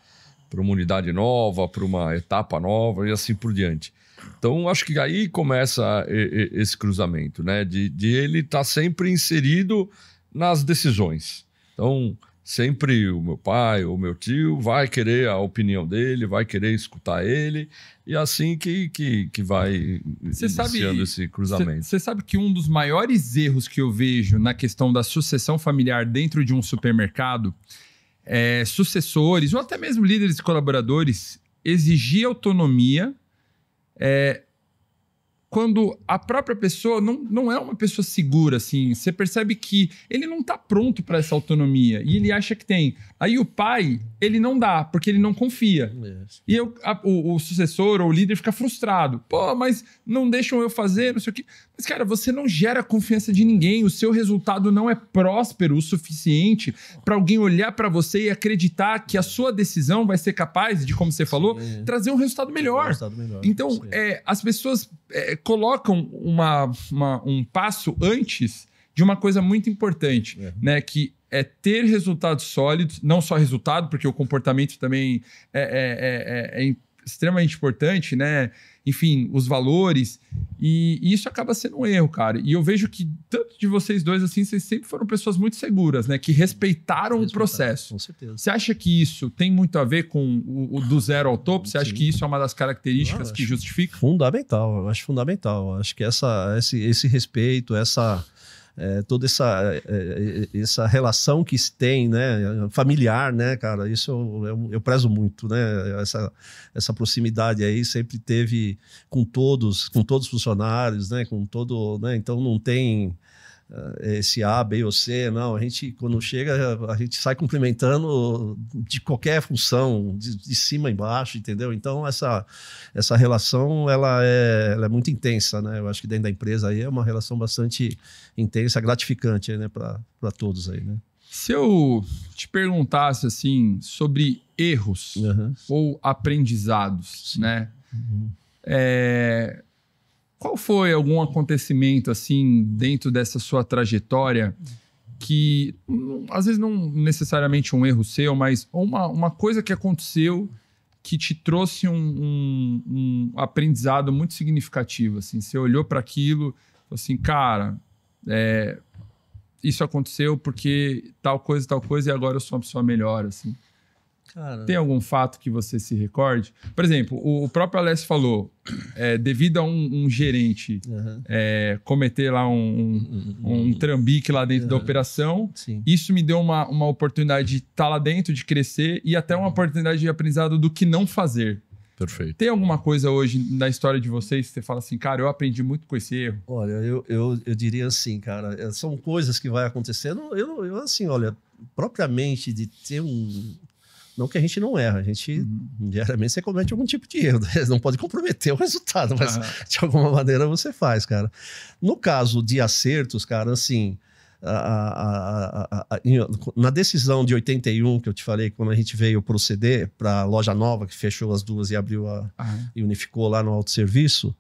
unidade nova, para uma etapa nova e assim por diante. Então, acho que aí começa esse cruzamento, né? De ele estar sempre inserido nas decisões. Então, sempre o meu pai ou meu tio vai querer a opinião dele, vai querer escutar ele, e é assim que vai iniciando esse cruzamento.
Você sabe que um dos maiores erros que eu vejo na questão da sucessão familiar dentro de um supermercado é sucessores, ou até mesmo líderes e colaboradores, exigir autonomia quando a própria pessoa não é uma pessoa segura, assim. Você percebe que ele não está pronto para essa autonomia e ele acha que tem. Aí o pai, ele não dá, porque ele não confia. E o sucessor ou o líder fica frustrado. Pô, mas não deixam eu fazer, não sei o quê. Mas, cara, você não gera confiança de ninguém. O seu resultado não é próspero o suficiente para alguém olhar para você e acreditar que a sua decisão vai ser capaz de, como você falou, trazer um resultado melhor. Então, as pessoas colocam um passo antes de uma coisa muito importante, né? Que é ter resultados sólidos, não só resultado, porque o comportamento também é extremamente importante, né? Enfim, os valores, e isso acaba sendo um erro, cara. E eu vejo que, tanto de vocês dois, assim, vocês sempre foram pessoas muito seguras, né? Que respeitaram o processo.
Com certeza.
Você acha que isso tem muito a ver com o do zero ao topo? Você acha que isso é uma das características que justifica?
Fundamental, eu acho fundamental. Eu acho que esse respeito, toda essa relação que se tem, né, familiar, né, cara, isso eu prezo muito, né, essa proximidade aí sempre teve com todos os funcionários, né, né, então não tem esse A, B ou C, não, a gente quando chega, a gente sai cumprimentando de qualquer função, de cima a embaixo, entendeu? Então essa relação, ela é muito intensa, né? Eu acho que dentro da empresa aí é uma relação bastante intensa, gratificante, né, para todos aí, né?
Se eu te perguntasse, assim, sobre erros ou aprendizados, né? Qual foi algum acontecimento, assim, dentro dessa sua trajetória que, às vezes, não necessariamente um erro seu, mas uma coisa que aconteceu que te trouxe um aprendizado muito significativo, assim? Você olhou para aquilo e falou assim, cara, isso aconteceu porque tal coisa, e agora eu sou uma pessoa melhor, assim. Cara, tem algum fato que você se recorde? Por exemplo, o próprio Alessio falou, devido a um gerente cometer lá um trambique lá dentro da operação, isso me deu uma oportunidade de estar lá dentro, de crescer e até uma oportunidade de aprendizado do que não fazer.
Perfeito.
Tem alguma coisa hoje na história de vocês que você fala assim, cara, eu aprendi muito com esse erro?
Olha, eu diria assim, cara, são coisas que vai acontecendo. Eu assim, olha, propriamente de ter não que a gente não erra, a gente diariamente você comete algum tipo de erro, né? Não pode comprometer o resultado, mas de alguma maneira você faz, cara. No caso de acertos, cara, assim, na decisão de 81, que eu te falei, quando a gente veio proceder para a loja nova, que fechou as duas e abriu e unificou lá no autosserviço,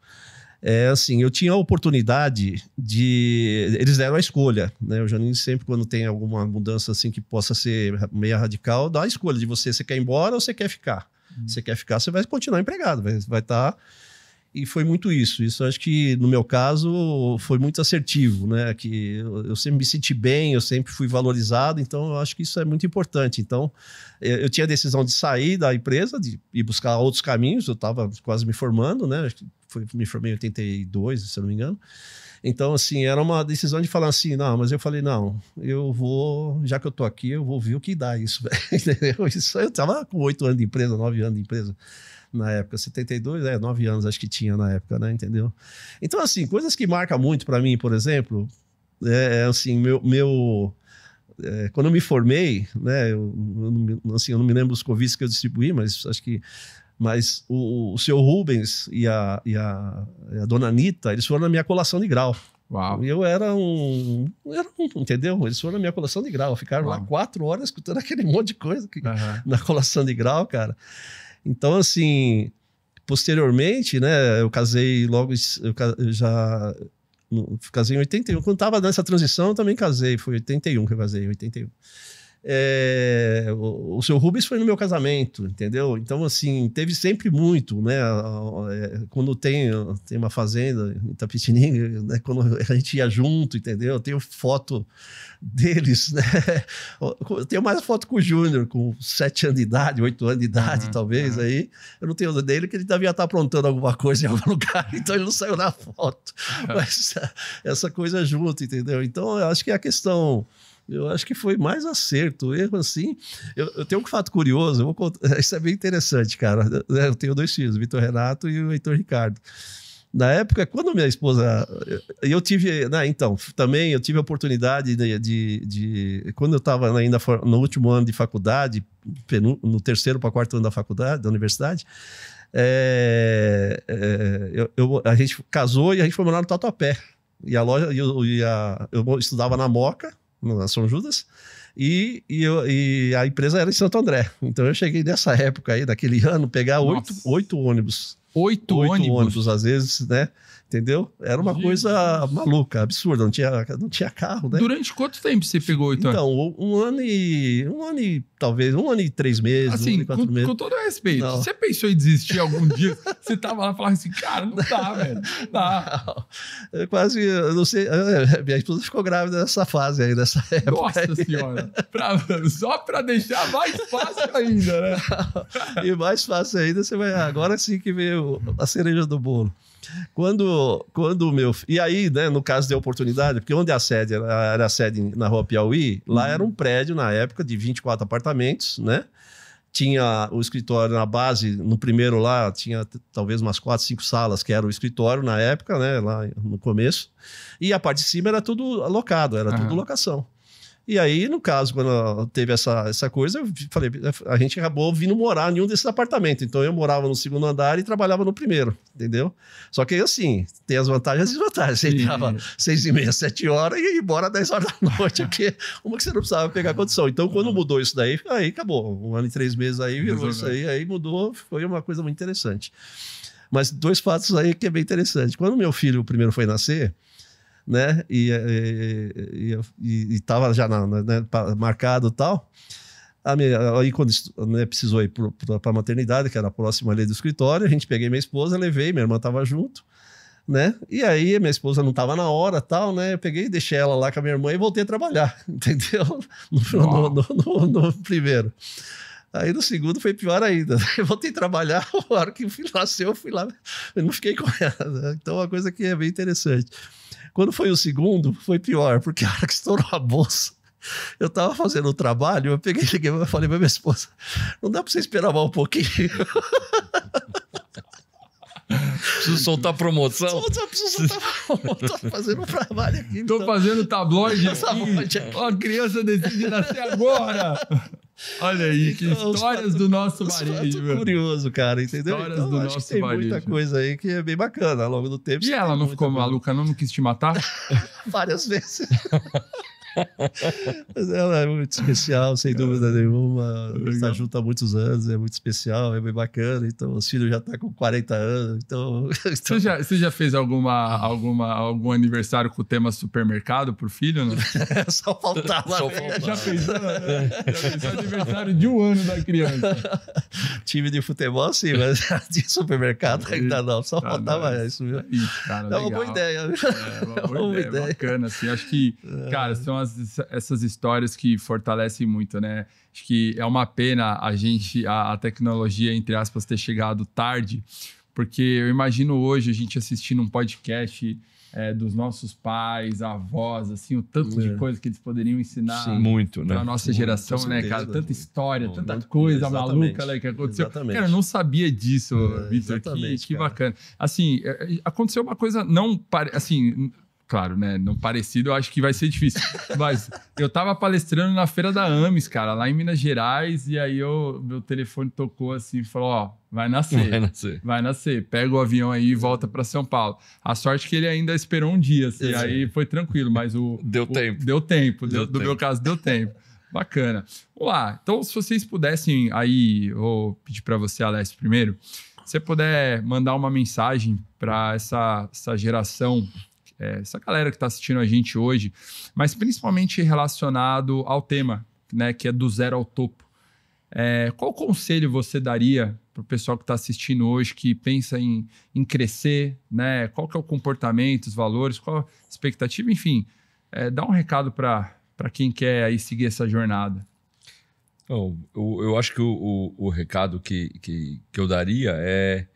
assim, eu tinha a oportunidade eles deram a escolha, né? O Janine sempre, quando tem alguma mudança assim que possa ser meio radical, dá a escolha de você quer ir embora ou você quer ficar. Você quer ficar, você vai continuar empregado, vai estar... E foi muito isso. Isso acho que, no meu caso, foi muito assertivo, né? Que eu sempre me senti bem, eu sempre fui valorizado, então eu acho que isso é muito importante. Então, eu tinha a decisão de sair da empresa, de ir buscar outros caminhos, eu estava quase me formando, né? Me formei em 82, se eu não me engano. Então, assim, era uma decisão de falar assim, não, mas eu falei, não, eu vou, já que eu tô aqui, eu vou ver o que dá isso, entendeu? Isso, eu estava com 8 anos de empresa, 9 anos de empresa. Na época, 72, 9 anos acho que tinha na época, né, entendeu? Então, assim, coisas que marcam muito para mim, por exemplo, assim, quando eu me formei, né, eu não me lembro dos convites que eu distribuí, mas acho que o seu Rubens e a dona Anitta, eles foram na minha colação de grau.
Uau.
E eu era entendeu? Eles foram na minha colação de grau, ficaram lá 4 horas escutando aquele monte de coisa na colação de grau, cara. Então, assim, posteriormente, né, eu casei logo, casei em 81. Quando estava nessa transição, eu também casei, foi em 81 que eu casei, em 81. o seu Rubens foi no meu casamento, entendeu? Então, assim, teve sempre muito, né? Quando tem uma fazenda em Itapetininga, né? Quando a gente ia junto, entendeu? Eu tenho foto deles, né? Eu tenho mais foto com o Júnior, com 7 anos de idade, 8 anos de idade, talvez, aí. Eu não tenho dele, que ele devia estar aprontando alguma coisa em algum lugar, então ele não saiu na foto. Mas essa coisa junto, entendeu? Então, eu acho que a questão... Eu acho que foi mais acerto, erro assim. Eu tenho um fato curioso, eu vou contar, isso é bem interessante, cara. Eu tenho 2 filhos, o Vitor Renato e o Heitor Ricardo. Na época, quando minha esposa... Eu tive... Né, então, também eu tive a oportunidade de quando eu estava ainda no último ano de faculdade, no 3º para 4º ano da faculdade, da universidade, a gente casou e a gente foi morar no Tatuapé. E a loja... eu estudava na Moca, na São Judas, e a empresa era em Santo André. Então eu cheguei nessa época aí, naquele ano, pegar 8 ônibus. 8 ônibus, às vezes, né? Entendeu? Era uma coisa maluca, absurda, não tinha carro, né?
Durante quanto tempo você pegou, então?
Então, um ano e talvez 1 ano e 3 meses,
assim,
1 ano e 4 meses.
Com todo respeito,
não.
Você pensou em desistir algum dia? Você tava lá e falava assim, cara, não dá, velho, não dá.
Não. Quase, eu não sei, minha esposa ficou grávida nessa fase aí, nessa época.
Nossa senhora, só pra deixar mais fácil ainda, né?
E mais fácil ainda, você vai, agora sim que veio a cereja do bolo. Quando o meu... E aí, né, no caso de oportunidade, porque onde a sede era a sede na Rua Piauí, lá era um prédio, na época, de 24 apartamentos, né? Tinha o escritório na base, no primeiro lá, tinha talvez umas 4, 5 salas, que era o escritório na época, né, lá no começo. E a parte de cima era tudo alocado, era tudo locação. E aí, no caso, quando teve essa coisa, eu falei, a gente acabou vindo morar em um desses apartamentos. Então, eu morava no 2º andar e trabalhava no 1º, entendeu? Só que, assim, tem as vantagens e as desvantagens. Você entrava 6h30, 7 horas e ia embora 10 horas da noite, porque uma que você não precisava pegar condição. Então, quando mudou isso daí, aí acabou. 1 ano e 3 meses aí, virou isso aí mudou, foi uma coisa muito interessante. Mas 2 fatos aí que é bem interessante. Quando meu filho, o primeiro, foi nascer, né, e estava já marcado e tal, aí quando precisou ir para a maternidade, que era próxima ali do escritório, a gente peguei minha esposa, levei, minha irmã estava junto, né, e aí minha esposa não estava na hora tal, né, eu peguei, deixei ela lá com a minha irmã e voltei a trabalhar, entendeu? No primeiro. Aí no segundo foi pior ainda. Eu voltei a trabalhar, a hora que o filho nasceu, eu fui lá, eu não fiquei com ela, né? Então é uma coisa que é bem interessante. Quando foi o segundo, foi pior, porque a hora que estourou a bolsa, eu tava fazendo o trabalho, eu peguei, liguei e falei pra minha esposa, não dá pra você esperar mais um pouquinho?
Preciso soltar promoção.
Preciso soltar promoção. Tô fazendo um trabalho aqui.
Tô fazendo tabloide aqui. Ó, a criança decide nascer agora. Olha aí, que histórias do nosso varejo.
Muito curioso, cara, entendeu?
Histórias
então,
do
acho
nosso
que tem
varejo.
Muita coisa aí que é bem bacana ao longo do tempo.
E ela não ficou maluca, não quis te matar?
Várias vezes. Mas ela é muito especial, sem dúvida nenhuma. Está junto há muitos anos, é muito especial, é bem bacana. Então, os filhos já estão com 40 anos. Então...
Você já fez algum aniversário com o tema supermercado pro filho? Não?
Só faltava.
Já fez aniversário de 1 ano da criança.
Time de futebol, sim, mas de supermercado ainda não. Só faltava isso, viu?
Cara,
é uma boa ideia.
É uma boa ideia. Bacana, assim. Acho que, cara, são essas histórias que fortalecem muito, né? Acho que é uma pena a tecnologia, entre aspas, ter chegado tarde, porque eu imagino hoje a gente assistindo um podcast dos nossos pais, avós, assim, o tanto de coisa que eles poderiam ensinar.
Sim, muito, né?
Pra nossa geração, né, cara? Tanta história, tanta coisa maluca, né, que aconteceu. Exatamente. Cara, eu não sabia disso, Vitor, que bacana. Assim, aconteceu uma coisa assim... Claro, né? Não parecido, eu acho que vai ser difícil. Mas eu tava palestrando na Feira da Ames, cara, lá em Minas Gerais, e aí meu telefone tocou assim e falou, ó, vai nascer. Pega o avião aí e volta para São Paulo. A sorte que ele ainda esperou um dia, assim, aí foi tranquilo, mas
Deu tempo.
No meu caso, deu tempo. Bacana. Vamos lá. Então, se vocês pudessem aí, vou pedir para você, Alessio, primeiro, se você puder mandar uma mensagem para essa geração, essa galera que está assistindo a gente hoje, mas principalmente relacionado ao tema, né, que é do zero ao topo. Qual conselho você daria para o pessoal que está assistindo hoje, que pensa em crescer, né? Qual que é o comportamento, os valores, qual a expectativa? Enfim, dá um recado para quem quer aí seguir essa jornada.
Então, eu acho que o recado que eu daria é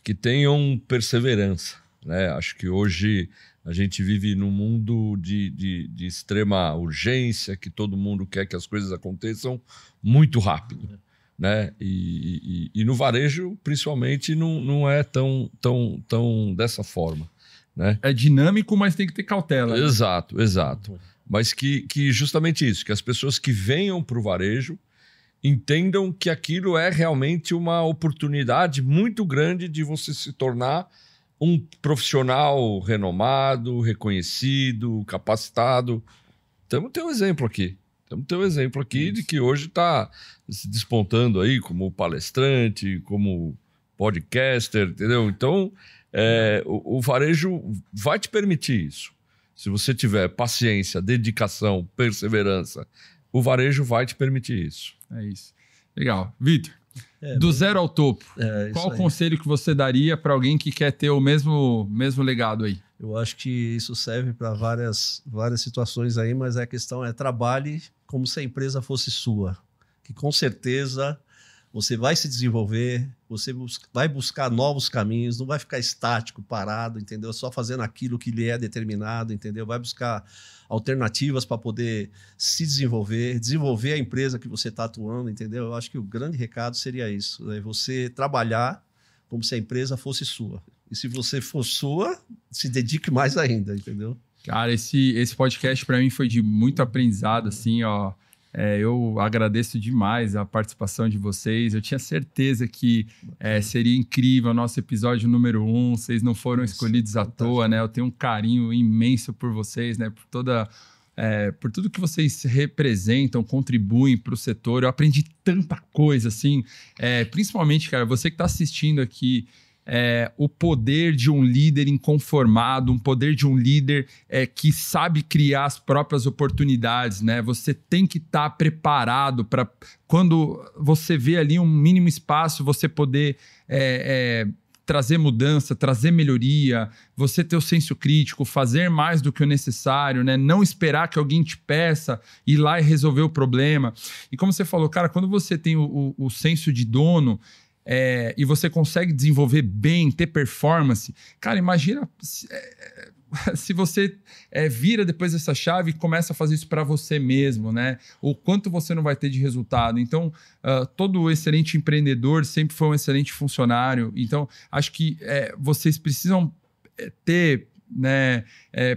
que tenham perseverança, né? Acho que hoje a gente vive num mundo de extrema urgência, que todo mundo quer que as coisas aconteçam muito rápido, né? E no varejo, principalmente, não é tão dessa forma, né?
É dinâmico, mas tem que ter cautela. Né?
Exato. Mas que justamente isso, que as pessoas que venham para o varejo entendam que aquilo é realmente uma oportunidade muito grande de você se tornar um profissional renomado, reconhecido, capacitado. Temos um exemplo aqui. De que hoje está se despontando aí como palestrante, como podcaster, entendeu? Então, o varejo vai te permitir isso. Se você tiver paciência, dedicação, perseverança, o varejo vai te permitir isso.
É isso. Legal. Vitor, do zero ao topo, qual o conselho que você daria para alguém que quer ter o mesmo legado aí?
Eu acho que isso serve para várias situações aí, mas a questão é trabalhe como se a empresa fosse sua. Que com certeza você vai se desenvolver, você vai buscar novos caminhos, não vai ficar estático, parado, entendeu? Só fazendo aquilo que lhe é determinado, entendeu? Vai buscar alternativas para poder se desenvolver a empresa que você está atuando, entendeu? Eu acho que o grande recado seria isso, né? Você trabalhar como se a empresa fosse sua. E se você for sua, se dedique mais ainda, entendeu?
Cara, esse podcast para mim foi de muito aprendizado, assim, ó. Eu agradeço demais a participação de vocês. Eu tinha certeza que seria incrível o nosso episódio número 1. Vocês não foram escolhidos à toa, né? Eu tenho um carinho imenso por vocês, né? Por tudo que vocês representam, contribuem para o setor. Eu aprendi tanta coisa, assim. Principalmente, cara, você que está assistindo aqui, o poder de um líder inconformado, um poder de um líder que sabe criar as próprias oportunidades, né? Você tem que estar preparado para, quando você vê ali um mínimo espaço, você poder trazer mudança, trazer melhoria, você ter o senso crítico, fazer mais do que o necessário, né? Não esperar que alguém te peça, ir lá e resolver o problema. E como você falou, cara, quando você tem o senso de dono, e você consegue desenvolver bem, ter performance, cara, imagina se você vira depois dessa chave e começa a fazer isso para você mesmo, né? O quanto você não vai ter de resultado. Então, todo excelente empreendedor sempre foi um excelente funcionário. Então, acho que vocês precisam ter, né,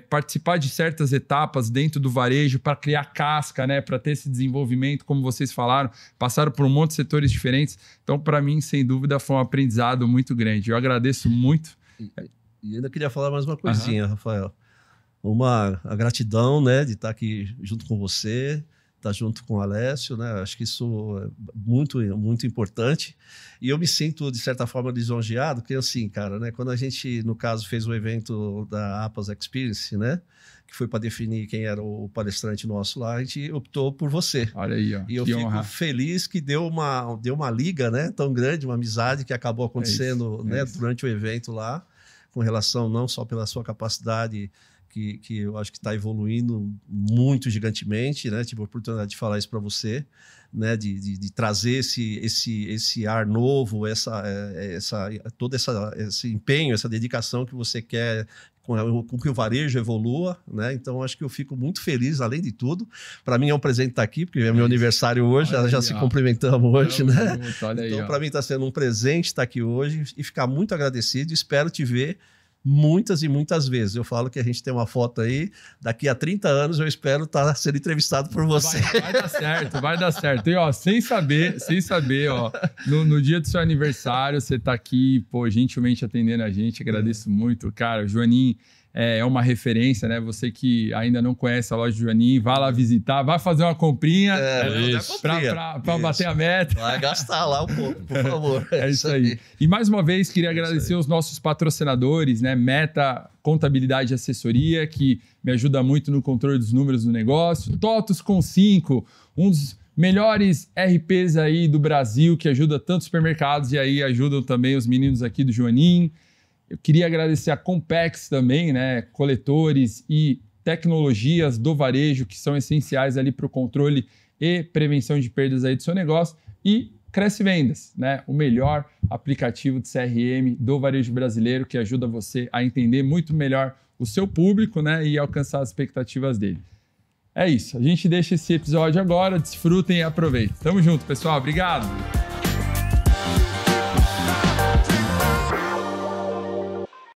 participar de certas etapas dentro do varejo para criar casca, né, para ter esse desenvolvimento, como vocês falaram, passaram por um monte de setores diferentes. Então, para mim, sem dúvida, foi um aprendizado muito grande. Eu agradeço muito.
E ainda queria falar mais uma coisinha, Rafael. A gratidão, né, de estar aqui junto com você, estar junto com o Alessio, né? Acho que isso é muito, muito importante. E eu me sinto, de certa forma, lisonjeado, porque assim, cara, né, quando a gente, no caso, fez o evento da Apas Experience, né, que foi para definir quem era o palestrante nosso lá, a gente optou por você.
Olha aí, ó.
E eu fico feliz que deu uma liga, né, tão grande, uma amizade que acabou acontecendo durante o evento lá, com relação não só pela sua capacidade, que eu acho que está evoluindo muito gigantemente, né? Tive a oportunidade de falar isso para você, né? De trazer esse ar novo, todo esse empenho, essa dedicação que você quer com que o varejo evolua, né? Então, acho que eu fico muito feliz, além de tudo. Para mim é um presente estar aqui, porque é meu aniversário hoje, já se cumprimentamos hoje, né? Então, para mim está sendo um presente estar aqui hoje e ficar muito agradecido. Espero te ver muitas e muitas vezes. Eu falo que a gente tem uma foto aí, daqui a 30 anos eu espero estar sendo entrevistado por você.
Vai dar certo. E ó, sem saber, ó, no dia do seu aniversário, você tá aqui, pô, gentilmente atendendo a gente, agradeço muito. Cara, o Joaninho é uma referência, né? Você que ainda não conhece a loja do Joaninho, vá lá visitar, vai fazer uma comprinha para bater a meta.
Vai gastar lá um pouco, por favor.
É isso aí. E mais uma vez, queria agradecer os nossos patrocinadores, né? Meta Contabilidade e Assessoria, que me ajuda muito no controle dos números do negócio. TOTUS com 5, um dos melhores RPs aí do Brasil, que ajudam tantos supermercados e aí ajudam também os meninos aqui do Joanim. Eu queria agradecer a Compex também, né? Coletores e tecnologias do varejo que são essenciais ali para o controle e prevenção de perdas aí do seu negócio. E Cresce Vendas, né? O melhor aplicativo de CRM do varejo brasileiro que ajuda você a entender muito melhor o seu público, né? E alcançar as expectativas dele. É isso, a gente deixa esse episódio agora, desfrutem e aproveitem. Tamo junto, pessoal. Obrigado!